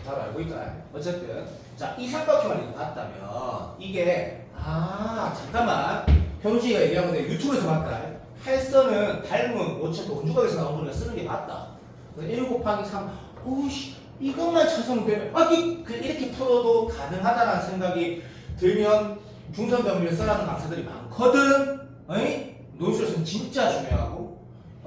잘 알고 있다. 어쨌든 자 이 삼각형을 이거 봤다면 이게 잠깐만 현우씨가 얘기한 건데 유튜브에서 봤다. 팔선은 닮은 어차피 원주각에서 나온 거니까 쓰는 게 맞다. 1 곱하기 3 오우씨 이것만 찾으면 되면 이렇게 풀어도 가능하다라는 생각이 들면 중선정리를 써라는 강사들이 많거든. 논술에서는 진짜 중요하고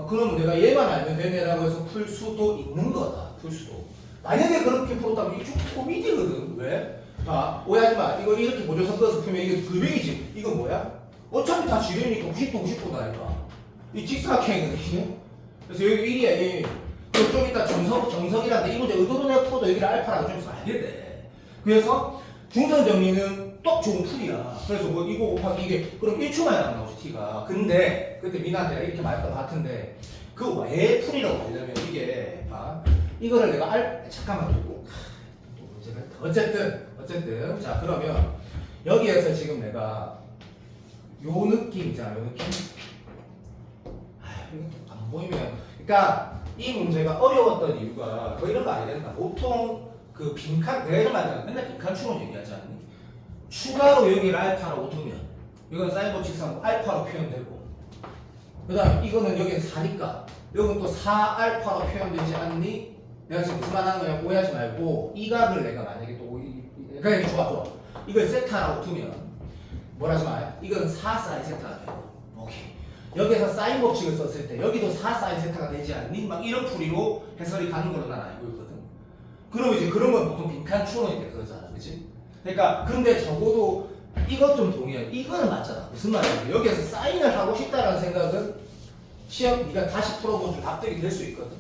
그러면 내가 얘만 알면 되네라고 해서 풀 수도 있는 거다. 풀 수도. 만약에 그렇게 풀었다면 이게 좀 코미디거든. 왜? 자 오해하지 마. 이거 이렇게 보조 섞어서 풀면 이게 그림이지. 이거 뭐야? 어차피 다 지름이니까 90도 90도다니까. 이 직사각형이거든 이게. 그래서 여기 1이야. 좀 이따 정석이란데 이 문제 의도로 내가 풀어도 여기를 알파라고 좀 써야 돼. 그래서 중선 정리는 똑 좋은 풀이야. 그래서 뭐 이거 곱하기 이게 그럼 1초 만에 안 나오지 t가. 근데 그때 민한테 이렇게 말했던 것 같은데 그 왜 풀이라고 하려면 이게 봐. 이거를 내가 잠깐만 두고 어쨌든 자 그러면 여기에서 지금 내가 요 느낌이잖아. 요 느낌. 이거 안 보이면 그러니까 이 문제가 어려웠던 이유가 뭐 이런 거 아니겠나. 보통 그 빈칸 내가 이런 말 하잖아. 맨날 빈칸 추론 얘기하지 않니? 추가로 여기를 알파라고 두면 이건 사인 법칙상 알파로 표현되고 그 다음 이거는 여기는 4니까 여기는 또 4알파로 표현되지 않니? 내가 지금 무슨 말 하는 거냐 오해하지 말고 이 값을 내가 만약에 또 그냥 좋아 이걸 세타라고 두면 뭐라지 마요. 이건 4 사인 세타가 되고 오케이 여기서 사인 법칙을 썼을 때 여기도 4 사인 세타가 되지 않니? 막 이런 풀이로 해설이 가는 걸로 난 알고 있거든. 그럼 이제 그런 건 보통 빈칸 추론이 돼 그러잖아 그치? 그러니까 근데 적어도 이것 좀 동의해. 이거는 맞잖아. 무슨 말이야? 여기에서 사인을 하고 싶다라는 생각은 시험 네가 다시 풀어보면 납득이 될 수 있거든.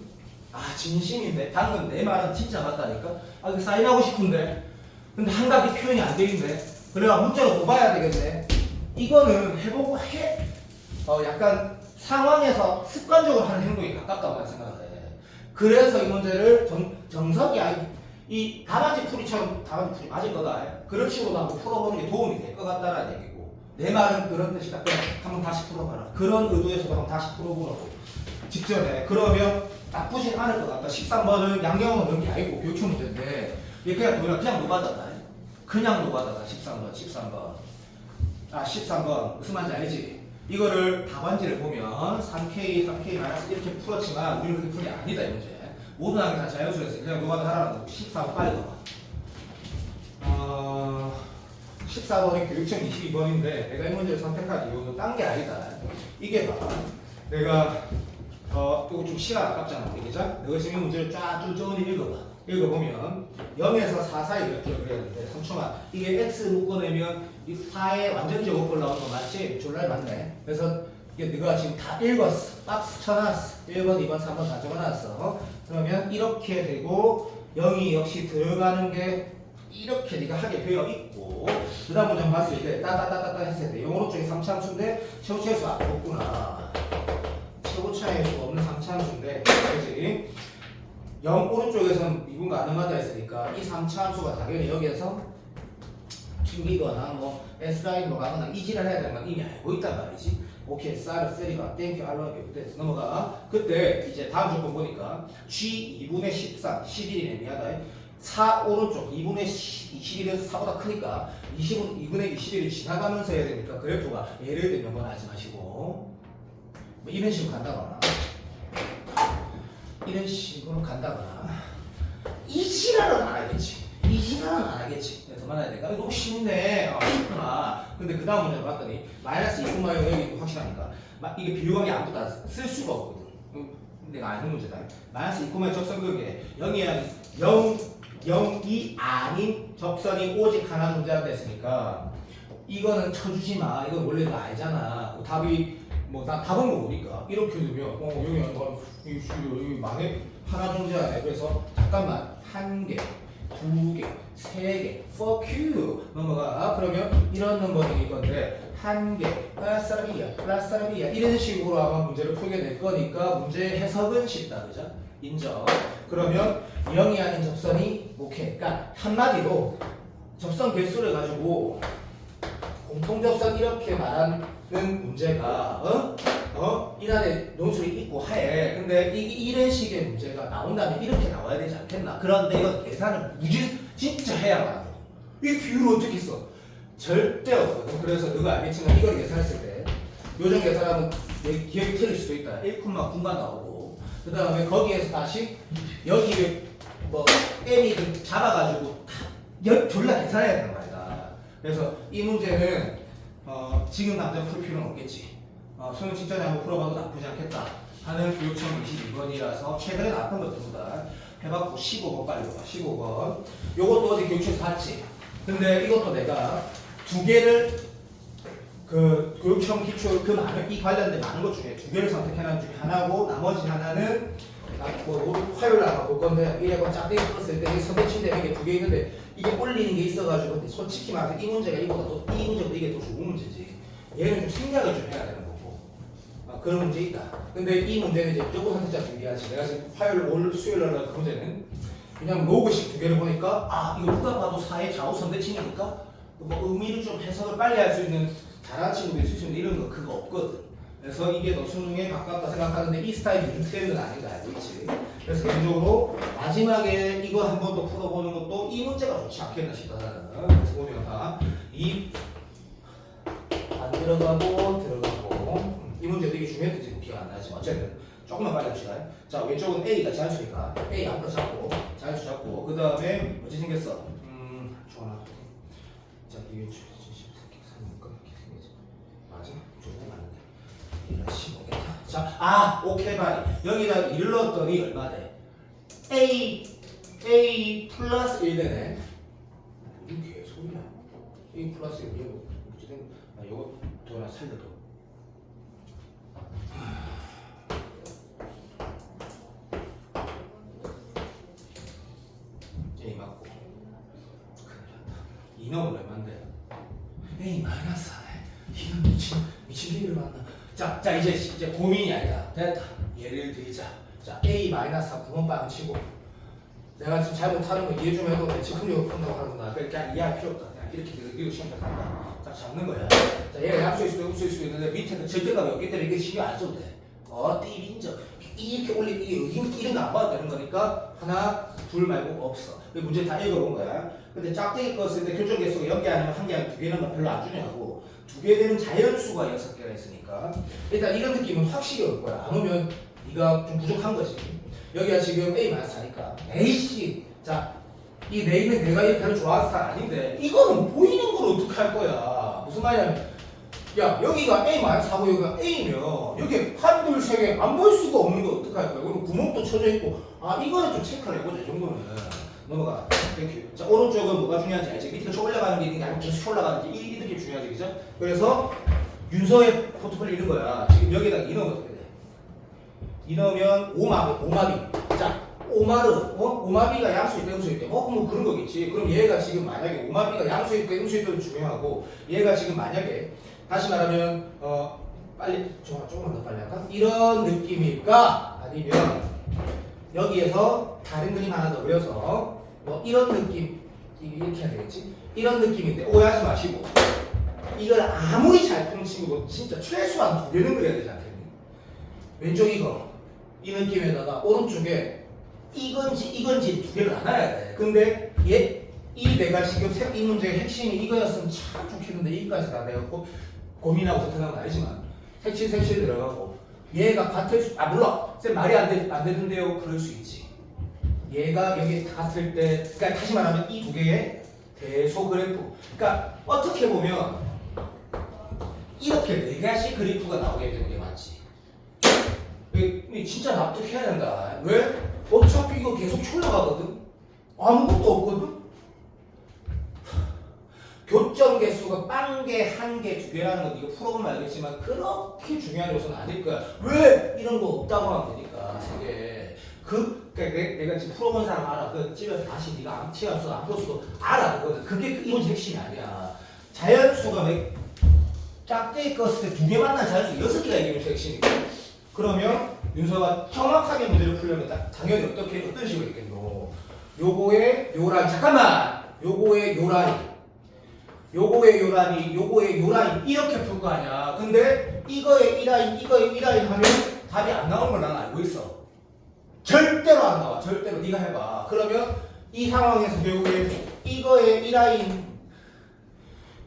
아 진심인데 방금 내 말은 진짜 맞다니까. 아 이거 사인하고 싶은데 근데 한 가지 표현이 안 되겠네. 그래가 문자로 줘봐야 되겠네. 이거는 해보고 약간 상황에서 습관적으로 하는 행동이 가깝다고 생각을 해. 그래서 이 문제를 정석이 이 답안지 풀이처럼 답안지 풀이 맞을 거다. 그런 식으로 한번 풀어보는 게 도움이 될 것 같다는 얘기고 내 말은 그런 뜻이다. 한번 다시 풀어봐라. 그런 의도에서도 한번 다시 풀어보라고 직전에. 그러면 나쁘진 않을 것 같다. 13번은 양경은 그런 게 아니고 교육 문제인데 이게 그냥 노받았다. 그냥 노받았다. 13번. 아 13번 무슨 말인지 알지? 이거를 답안지를 보면 3K 마이너스 이렇게 풀었지만 우리는 그렇게 풀이 아니다 이 문제. 모든 항이 다 자연수에서 그냥 노가다 하라는 거. 14번 빨리 가봐. 14번이 교육청 22번인데 내가 이 문제를 선택한 이유는 딴 게 아니다. 이게 봐. 내가 이거 좀 시간 아깝잖아. 그죠? 내가 지금 이 문제를 쫙 쫀쫀히 읽어보면 0에서 4 사이 몇 킬로 그래야 되는데 3초만 이게 x 묶어내면 이 4의 완전 제곱꼴 나오는 거 맞지? 졸라 맞네. 그래서 이게 네가 지금 다 읽었어. 박스 쳐놨어. 1번, 2번, 3번 다 적어놨어. 그러면 이렇게 되고 0이 역시 들어가는 게 이렇게 네가 하게 되어 있고 그 다음 문제 봤을 때 따따따따따 했을 때 0 오른쪽에 3차함수인데 최고차함수가 없구나. 최고차함수가 없는 3차함수인데 그렇지? 0 오른쪽에서는 미분과 가능하다 했으니까 이 3차함수가 당연히 여기에서 튕기거나 뭐 S라인 뭐 가거나 이지를 해야 되는 건 이미 알고 있단 말이지. 오케이, 쌀을 쓰리가 땡큐 알로하게 됐어. 넘어가. 그때 이제 다음 조건 보니까 G 2분의 13, 11이네 미안하다. 4 오른쪽 2분의 21은 4보다 크니까 20은 2분의 21이 지나가면서 해야 되니까 그래프가 예를 들면 건 하지 마시고 뭐 이런 식으로 간다거나 이런 식으로 간다거나 이 지랄은 안 하겠지. 이 지랄은 안 하겠지. 더 많아야 될까? 너무 쉽네. 쉽구나. 근데 그 다음 문제를 봤더니 마이너스 2분마이 여기 확실하니까 이게 비유관계 아무것도 쓸 수가 없거든. 내가 아는 문제다. 마이너스 2분마이 접선극에 0이 아닌 접선이 오직 하나 존재한다 했으니까 이거는 쳐주지 마. 이건 원래 다 알잖아. 답이 뭐 나 답은 모르니까 이렇게 되면 여기 망해 하나 존재하네. 그래서 잠깐만 1개 2개, 3개, fuck you 넘어가. 그러면 이런 넘버는 이건데 1개, 플라사비야 이런 식으로 아마 문제를 풀게 될 거니까 문제 해석은 쉽다, 그죠? 인정. 그러면 0이 아닌 접선이 오케이. 그러니까 한마디로 접선 개수를 가지고 공통접선 이렇게 말하는 문제가 이날에 논술이 있고 해. 근데 이런 식의 문제가 나온다면 이렇게 나와야 되지 않겠나? 그런데 이건 계산을 진짜 해야만 하고 이 비율을 어떻게 써? 절대 없거든. 그래서 너가 알겠지만 이걸 계산했을 때 요정 계산하면 내 기억이 틀릴 수도 있다. 1,9가 나오고 그 다음에 거기에서 다시 여기를 뭐 M이든 잡아가지고 졸라 계산해야 된단 말이다. 그래서 이 문제는 지금 당장 풀 필요는 없겠지. 수능 직전에 한번 풀어봐도 나쁘지 않겠다 하는 교육청 22번이라서 최근에 나쁜 것들보다 해봤고 15번 빨리 봐. 15번 요것도 어디 교육청에서 봤지. 근데 이것도 내가 두 개를 그 교육청 기출 그 많은 이 관련된 많은 것 중에 두 개를 선택해놓은 중에 하나고 나머지 하나는 뭐 화요일 날 볼 건데 이래고 짝대기 풀었을 때 선배 침대 이게 두 개 있는데 이게 올리는 게 있어가지고 근데 솔직히 말해서 이 문제가 이 문제보다 이게 더 좋은 문제지. 얘는 좀 생각을 좀 해야 되는 거고. 그런 문제 있다. 근데 이 문제는 이제 무조건 선택자 준비하지. 내가 지금 화요일, 월, 수요일 날 그 문제는 그냥 로그식 두 개를 보니까 이거 누가 봐도 4의 좌우 선대칭이니까 뭐 의미를 좀 해석을 빨리 할 수 있는 잘하는 친구들이 쓸 수 있는 이런 거 그거 없거든. 그래서 이게 더 수능에 가깝다 생각하는데 이 스타일이 요즘 트렌드는 아닌 거 알고 있지. 그래서 개인적으로 마지막에 이거 한 번 더 풀어보는 것도 이 문제가 좋지 않겠나 싶다. 그래서 보면 안 들어가고 이 문제도 이게 중요했는지 지금 기억 안 나지만 어쨌든 조금만 빨리 합시다. 자 왼쪽은 A가 자연수니까 A 아무나 잡고 자연수 잡고 그 다음에 어찌 생겼어? 좋아. 자 이게 맞아? 좋은 거 맞는데 이런 15겠다. 자 오케이 여기다 1을 넣었더니 얼마 돼? A 플러스 1 되네. 무슨 개소리야? A 플러스 1 이거 어찌된 이거 더 하나 살려도 A 맞고 큰일 났다. 2 넣으면 얼만데? A 마이너스 4네. 이건 미친 개를 만나. 자 이제 고민이 아니다. 됐다. 예를 들자. 자 A 마이너스 4 9번빵 치고 내가 지금 잘못하는 거 이해 좀 해도 돼. 즉흥적으로 푼다고 하는구나. 그냥 이해할 필요 없다. 그냥 이렇게 이거 시험에 간다. 자 잡는 거야. 자 얘가 약수일 수도 음수일 수도 있는데 밑에는 절대값이 없기 때문에 이게 신경 안 써도 돼. 띠인정 이렇게 올리는 이런 거 안 봐도 되는 거니까 하나 둘 말고 없어. 그 문제 다 읽어본 거야. 근데 짝대기 거 쓸 때 교정 개수가 0개 아니면 1개 아니면 2개는 건 별로 안 중요하고 2개 되는 자연수가 6개가 있으니까 일단 이런 느낌은 확실히 올 거야. 안 오면 네가 좀 부족한 거지. 여기가 지금 A 마이너스니까 A씨 이 네임은 내가 이 별로 좋아하는 스타일 아닌데 이거는 보이는 걸 어떻게 할 거야. 무슨 말이냐면 야 여기가 A 마이너스 4고 여기가 A면 여기 한, 둘, 세 개 안 보일 수가 없는 거 어떡할 거야. 그리고 구멍도 쳐져 있고 이거는 좀 체크를 해보자. 이 정도는 넘어가. 땡큐. 자 오른쪽은 뭐가 중요한지 알지? 밑에가 쭉 올라가는 게 있는 게 아니고 계속 올라가는지 이 느낌이 중요하지 그죠? 그래서 윤서의 포트폴리오 이런 거야. 지금 여기다 2 넣으면 어떻게 돼? 2 넣으면 오마비. 자 오마르 오마비가 양수일 때 음수일 때 뭐 그런 거겠지. 그럼 얘가 지금 만약에 오마비가 양수일 때 음수일 때도 중요하고 얘가 지금 만약에 다시 말하면 빨리 조금만 더 빨리 할까? 이런 느낌일까? 아니면 여기에서 다른 그림 하나 더 그려서 뭐 이런 느낌 이렇게 해야 되겠지? 이런 느낌인데 오해하지 마시고 이걸 아무리 잘 푸는 친구도 진짜 최소한 2개는 그려야 되지 않겠니? 왼쪽 이 느낌에다가 오른쪽에 이건지 2개를 나눠야 돼. 근데 이 내가 지금 이 문제의 핵심이 이거였으면 참 좋겠는데 여기까지 다 내가 고민하고 선택한 건 아니지만 색칠 들어가고 얘가 같을 수 물론 쌤 말이 안 되는데요. 그럴 수 있지. 얘가 여기 같을 때 그러니까 다시 말하면 이 2개의 대소 그래프 그러니까 어떻게 보면 이렇게 4가지 그래프가 나오게 되는 게 맞지. 진짜 납득해야 된다. 왜? 어차피 이거 계속 올라가거든. 아무것도 없거든. 교점 개수가 빵개, 1개, 2개라는 건 이거 풀어보면 알겠지만 그렇게 중요한 요소는 아닐 거야. 왜? 이런 거 없다고 하면 되니까 3개. 그러니까 내가 지금 풀어본 사람 알아. 그 집에서 다시 네가 안 치웠어 안 풀었어도 알아. 그게 이 문제 핵심이 아니야. 자연수가 짝대기 껐을 때 2개 만난 자연수 6개가 이게 문제 핵심이고 그러면 윤서가 정확하게 문제를 풀려면 당연히 어떤 식으로 있겠노. 요거의 요라인 잠깐만 요거의 요라인 이렇게 풀 거 아니야. 근데 이거의 1라인 하면 답이 안 나오는 걸 난 알고 있어. 절대로 안 나와. 절대로 네가 해봐. 그러면 이 상황에서 결국에 이거의 1라인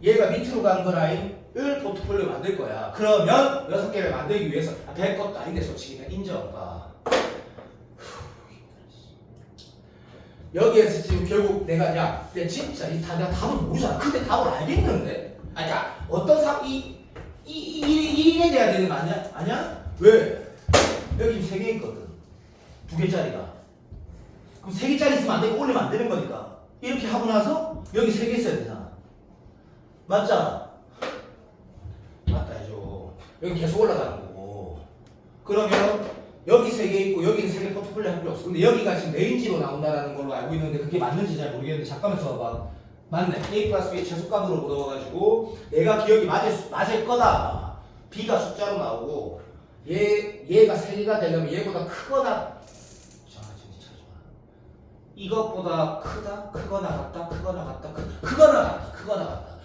얘가 밑으로 간 거 라인을 포트폴리오 만들 거야. 그러면 6개를 만들기 위해서 될 것도 아닌데 솔직히 인정가. 여기에서 지금 결국 내가 진짜 내가 답을 모르잖아. 근데 답을 알겠는데? 그러니까 어떤 일에 돼야 되는 거 아니야? 왜? 여기 3개 있거든. 2개짜리가. 그럼 3개짜리 있으면 안 되고 올리면 안 되는 거니까. 이렇게 하고 나서 여기 3개 있어야 되잖아. 맞잖아. 맞다 해줘. 여기 계속 올라가는 거고. 그러면 여기 3개 있고 여기는 3개 포트폴리오 할 필요 없어. 근데 여기가 지금 레인지로 나온다는 걸로 알고 있는데 그게 맞는지 잘 모르겠는데 잠깐만 써봐. 맞네. A 플러스 B 최소값으로 넣어가지고 내가 기억이 맞을 거다. B가 숫자로 나오고 얘가 3개가 되려면 얘보다 크거나 자 정신 차려봐. 이것보다 크다? 크거나 같다? 크거나 같다? 크거나 같다? 크거나 같다.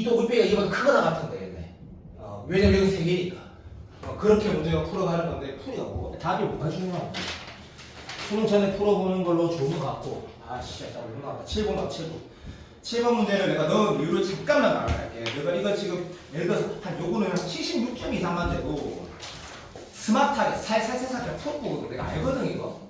또 물배가 이보다 크거나 같은 되겠네. 왜냐면 여기 3개니까. 그렇게 문제가 풀어가는 건데 풀이가 뭐 답이 뭐가 중요하고 수능 전에 풀어보는 걸로 좋은 것 같고 아씨 자 얼마 나왔다 7번 나왔다 7번 문제를 내가 넣은 이유를 잠깐만 말할게. 내가 이거 지금 예를 들어서 한 요거는 한 76점 이상만 돼도 스마트하게 살살살살 풀어보거든. 내가 알거든 이거.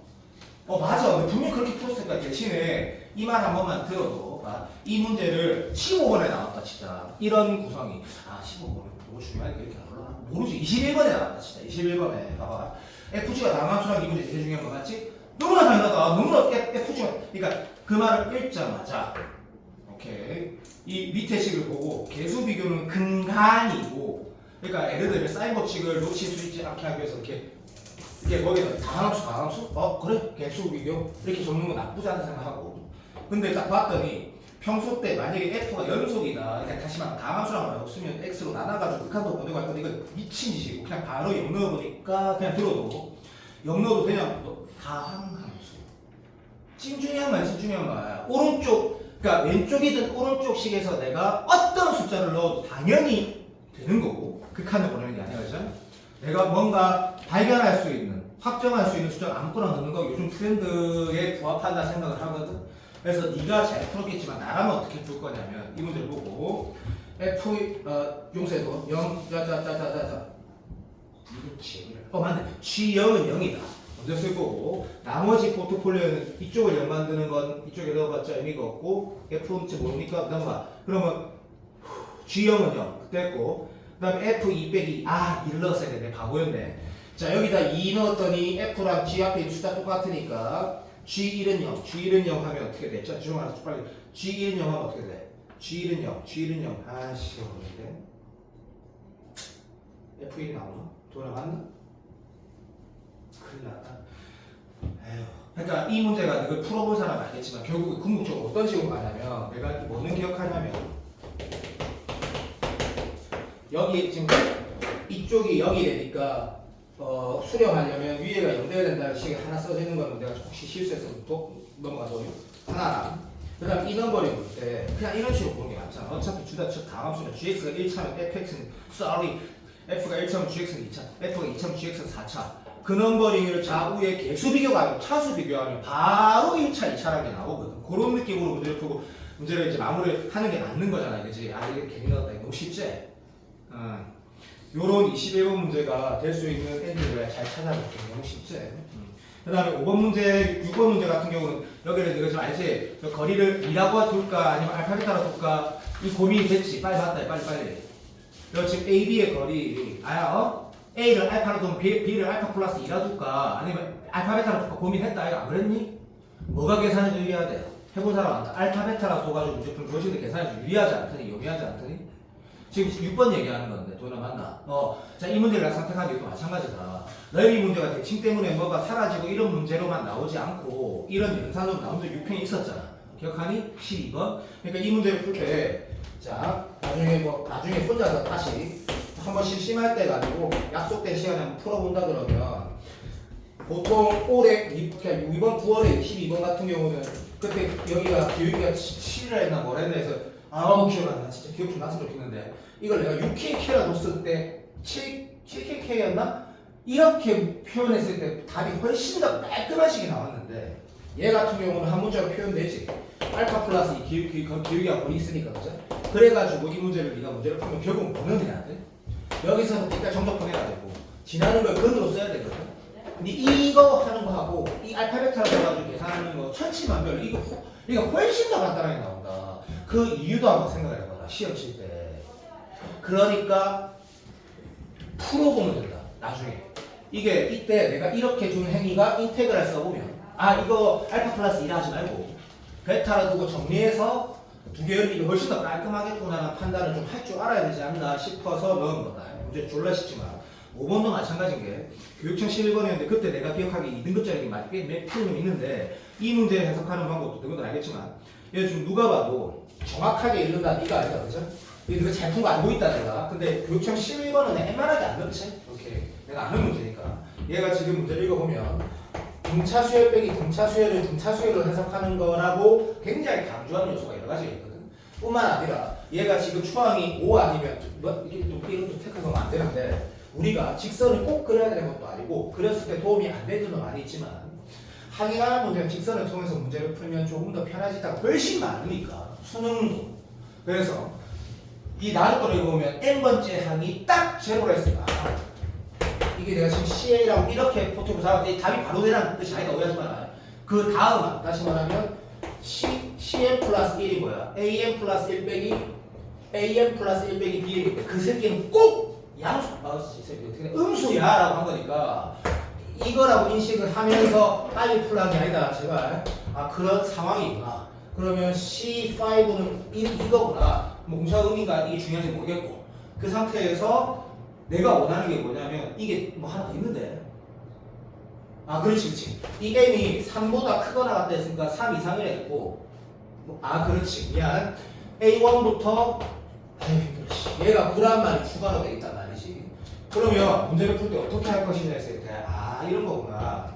맞아. 근데 분명히 그렇게 풀었으니까 대신에 이 말 한 번만 들어도 이 문제를 15번에 나왔다 진짜. 이런 구성이 15번 너무 중요하니까 이렇게 안 올라가. 모르지. 21번에 나왔다 진짜. 21번에 봐봐. FG가 다함수랑 이 문제 제일 중요한 거 맞지? 너무나 당연하다. 너무나 FG가 그러니까 그 말을 읽자마자 오케이. 이 밑에 식을 보고 개수 비교는 근간이고 그러니까 예를 들면 사인 법칙을 놓칠 수 있지 않게 하기 위해서 이게 거기다 다함수? 그래? 개수 비교? 이렇게 적는 건 나쁘지 않다 생각하고 근데 딱 봤더니 평소 때 만약에 F가 연속이다 그러니까 다시 말하면 다함수란 말이 없으면 X로 나눠가지고 극한도 보내고 할 건데 이거 미친 짓이고 그냥 바로 0 넣어보니까 그냥 들어도 0 넣어도 그냥 다함함수 찐중요한 말 찐중요한 말 오른쪽 그러니까 왼쪽이든 오른쪽 식에서 내가 어떤 숫자를 넣어도 당연히 되는 거고 극한을 보내는 게 아니라 그죠? 내가 뭔가 발견할 수 있는 확정할 수 있는 숫자를 아무거나 넣는 거 요즘 트렌드에 부합한다 생각을 하거든. 그래서 네가 잘 풀었겠지만 나라면 어떻게 풀 거냐면 이 문제를 보고 F 용세도 0 자자자자자 맞네 G0은 0이다 먼저 쓸 거고 나머지 포트폴리오는 이쪽을 0 만드는 건 이쪽에 넣어봤자 의미가 없고 F인지 모르니까 넘어가 그러면 G0은 0 그때 했고 그 다음에 F2 빼기 1 넣었어야 돼. 내 바보였네. 자 여기다 2 넣었더니 F랑 G 앞에 있는 숫자 똑같으니까 G1은 0 G1은 0 하면 어떻게 돼? 자 주영아 빨리 G1은 0 하면 어떻게 돼? G1은 0 G1은 0 아씨 모르겠네. F1이 나오나? 돌아갔나? 큰일 났다. 에휴. 그러니까 이 문제가 이걸 풀어볼 사람 알겠지만 결국 궁극적으로 어떤 식으로 가냐면 내가 뭐는 기억하냐면 여기 지금 이쪽이 0이 되니까 수렴하려면 위에가 0 돼야 된다는 식이 하나 써지는 거는 내가 혹시 실수해서 넘어가서 하나랑 그 다음 이 넘버링 볼 때 그냥 이런 식으로 보는 게 맞잖아. 어차피 주다 즉 다함수는 gx가 1차면 fx는 f가 1차면 gx는 2차 f가 2차면 gx는 4차 그 넘버링을 좌우의 개수 비교가 아니고 차수 비교하면 바로 1차 2차라는 게 나오거든. 그런 느낌으로 문제를 풀고 문제를 이제 마무리를 하는 게 맞는 거잖아. 그치? 이게 괜히 나왔다. 너무 쉽지? 요런 21번 문제가 될 수 있는 엔딩을 잘 찾아볼게. 너무 쉽지? 그 다음에 5번 문제, 6번 문제 같은 경우는 여기를 이거 좀 알지? 거리를 2라고 둘까 아니면 알파벳으로 둘까 이 고민이 됐지. 빨리 봤다. 빨리. 너 지금 A, B의 거리 A를 알파로 두면 B를 알파 플러스 2라 둘까 아니면 알파벳으로 둘까 고민했다. 이거 안 그랬니? 뭐가 계산이 유리하대? 해본 사람 안다. 알파벳으로 둬가지고 무조건 그것이 계산이 좀 유리하지 않더니 용이하지 않더니 지금 6번 얘기하는 건데 도나 맞나? 자, 이 문제를 선택한 이유도 마찬가지다. 너희 문제가 대칭 때문에 뭐가 사라지고 이런 문제로만 나오지 않고 이런 연산으로 나온 적 6편이 있었잖아. 기억하니? 12번. 그러니까 이 문제를 풀 때 자, 나중에 혼자서 다시 한번 심심할 때가 아니고 약속된 시간에 한번 풀어본다 그러면 보통 올해 이번 9월에 12번 같은 경우는 그때 여기가 기울기가 7이라 했나 뭐라 했나 해서 기억 안 나. 진짜 기억 좀 났으면 좋겠는데 이걸 내가 6KK라 줬을 때 7KK였나? 이렇게 표현했을 때 답이 훨씬 더 깔끔한 식이 나왔는데 얘 같은 경우는 한 문제로 표현되지. 알파 플러스 이 기울기가 거의 있으니까 그죠? 그래가지고 이 문제를 네가 문제를 풀면 결국 뭐는 해야 돼? 여기서는 끝까지 정적분 해야 되고 지나는 걸 근으로 써야 되거든. 근데 이거 하는 거 하고 이 알파벳으로 해가지고 계산하는 거 천치만별 이거 훨씬 더 간단하게 나온다. 그 이유도 한번 생각을 해봐라. 시험 칠 때. 그러니까 풀어보면 된다. 나중에. 이게 이때 내가 이렇게 준 행위가 인테그랄 써보면 이거 알파 플러스 1 하지 말고 베타를 두고 정리해서 두 개 연립이 훨씬 더 깔끔하겠구나라는 판단을 좀 할 줄 알아야 되지 않나 싶어서 넣은 거다. 문제 졸라 쉽지만 5번도 마찬가지인 게 교육청 11번이었는데 그때 내가 기억하기에 2등급짜리 몇 풀면 있는데 이 문제 해석하는 방법도 누구도 알겠지만 얘 지금 누가 봐도 정확하게 읽는다 네가 아니다 그죠? 이거 잘 푼 거 알고 있다 내가. 근데 교육청 11번은 웬만하게 안 넣지. 오케이. 내가 아는 문제니까. 얘가 지금 문제를 읽어보면 등차 수열 빼기 등차 수열을 등차 수열로 해석하는 거라고 굉장히 강조하는 요소가 여러 가지가 있거든. 뿐만 아니라 얘가 지금 추항이 5 아니면 이것도 택하면 안 되는데 우리가 직선을 꼭 그려야 되는 것도 아니고 그렸을 때 도움이 안 되는 건 많이 있지만 항의하는 문제는 직선을 통해서 문제를 풀면 조금 더 편해지다가 훨씬 많으니까 수능도. 그래서 이 나눗거를 보면 n번째 항이 딱 제로로 했으니까 이게 내가 지금 CA라고 이렇게 포트로 잡았더니 답이 바로 되라는 뜻이 아니다 오해하지 마라. 그 다음 다시 말하면 CM 플러스 1이 뭐야? AM 플러스 1 빼기 AM 플러스 1 빼기 BM인데 그 새끼는 꼭 양수 이 새끼 어떻게 음수야라고 한 거니까 이거라고 인식을 하면서 빨리 풀라는 게 아니다 제발. 아 그런 상황이구나. 그러면 C5는 이거구나. 뭐 공차가 의미가 이게 중요한지 모르겠고 그 상태에서 내가 원하는 게 뭐냐면 이게 뭐 하나 더 있는데 아 그렇지 이 m이 3보다 크거나 같다 했으니까 3 이상이라 했고 아 그렇지 미안 A1부터 얘가 9란 말이 추가로 돼 있단 말이지. 그러면 문제를 풀 때 어떻게 할 것이냐 했을 때 아 이런 거구나.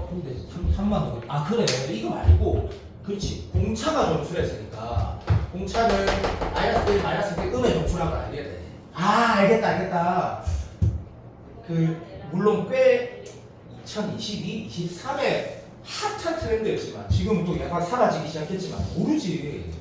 근데 3만 원. 아 그래 이거 말고 그렇지 공차가 점수를 했으니까 공차는 마이너스 1 마이너스 1 음의 점수란 걸 알게 돼. 아 알겠다. 그 물론 꽤 2022, 23에 핫한 트렌드였지만 지금은 또 약간 사라지기 시작했지만 모르지.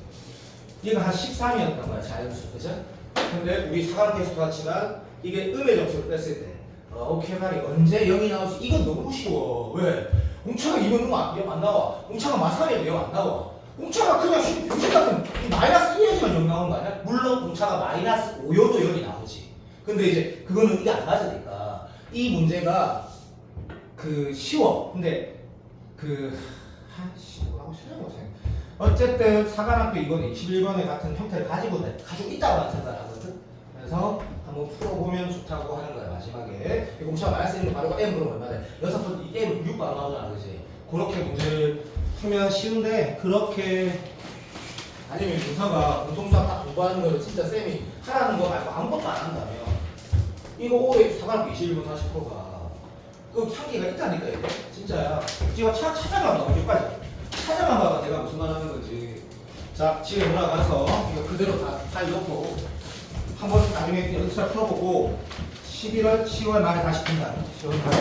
얘가 한 13이었단 거야 자연수 그죠? 근데 우리 사각계수 같지만 이게 음의 점수를 뺐을 때 오케이 말이 언제 0이 나올지 이건 너무 쉬워. 왜? 공차가 2번 안 나와. 공차가 마삼이면 0 안 나와. 공차가 그냥 병신 같은 마이너스 1이야지만 0 나오는 거 아니야? 물론 공차가 마이너스 5여도 0이 나오지. 근데 이제 그거는 이게 안 맞으니까 이 문제가 그 쉬워. 근데 뭐라고 설명을 못해. 어쨌든 사관학교 이거는 21번에 같은 형태를 가지고 있다고 생각을 하거든. 그래서 한번 풀어보면 좋다고 하는 거야 마지막에. 공차가 마이너스 1은 바로 m 그러면 얼마나 돼? 6번 m 6번 안 나오잖아 그지? 그렇게 문제를 풀면 쉬운데 그렇게 아니면 윤서가 공통수학 다 공부하는 거를 진짜 쌤이 하라는 거 말고 아무것도 안 한다면 이거 올해 사관학교 21번 40%가 그 향기가 있다니까 이게 진짜야. 지금 찾아만 봐 여기까지 찾아만 봐봐 내가 무슨 말 하는 거지. 자 집에 돌아가서 이거 그대로 다 파일 넣고 한번 나중에 여기서 풀어보고 11월 10월 말에 다시 푼다. 10월 말에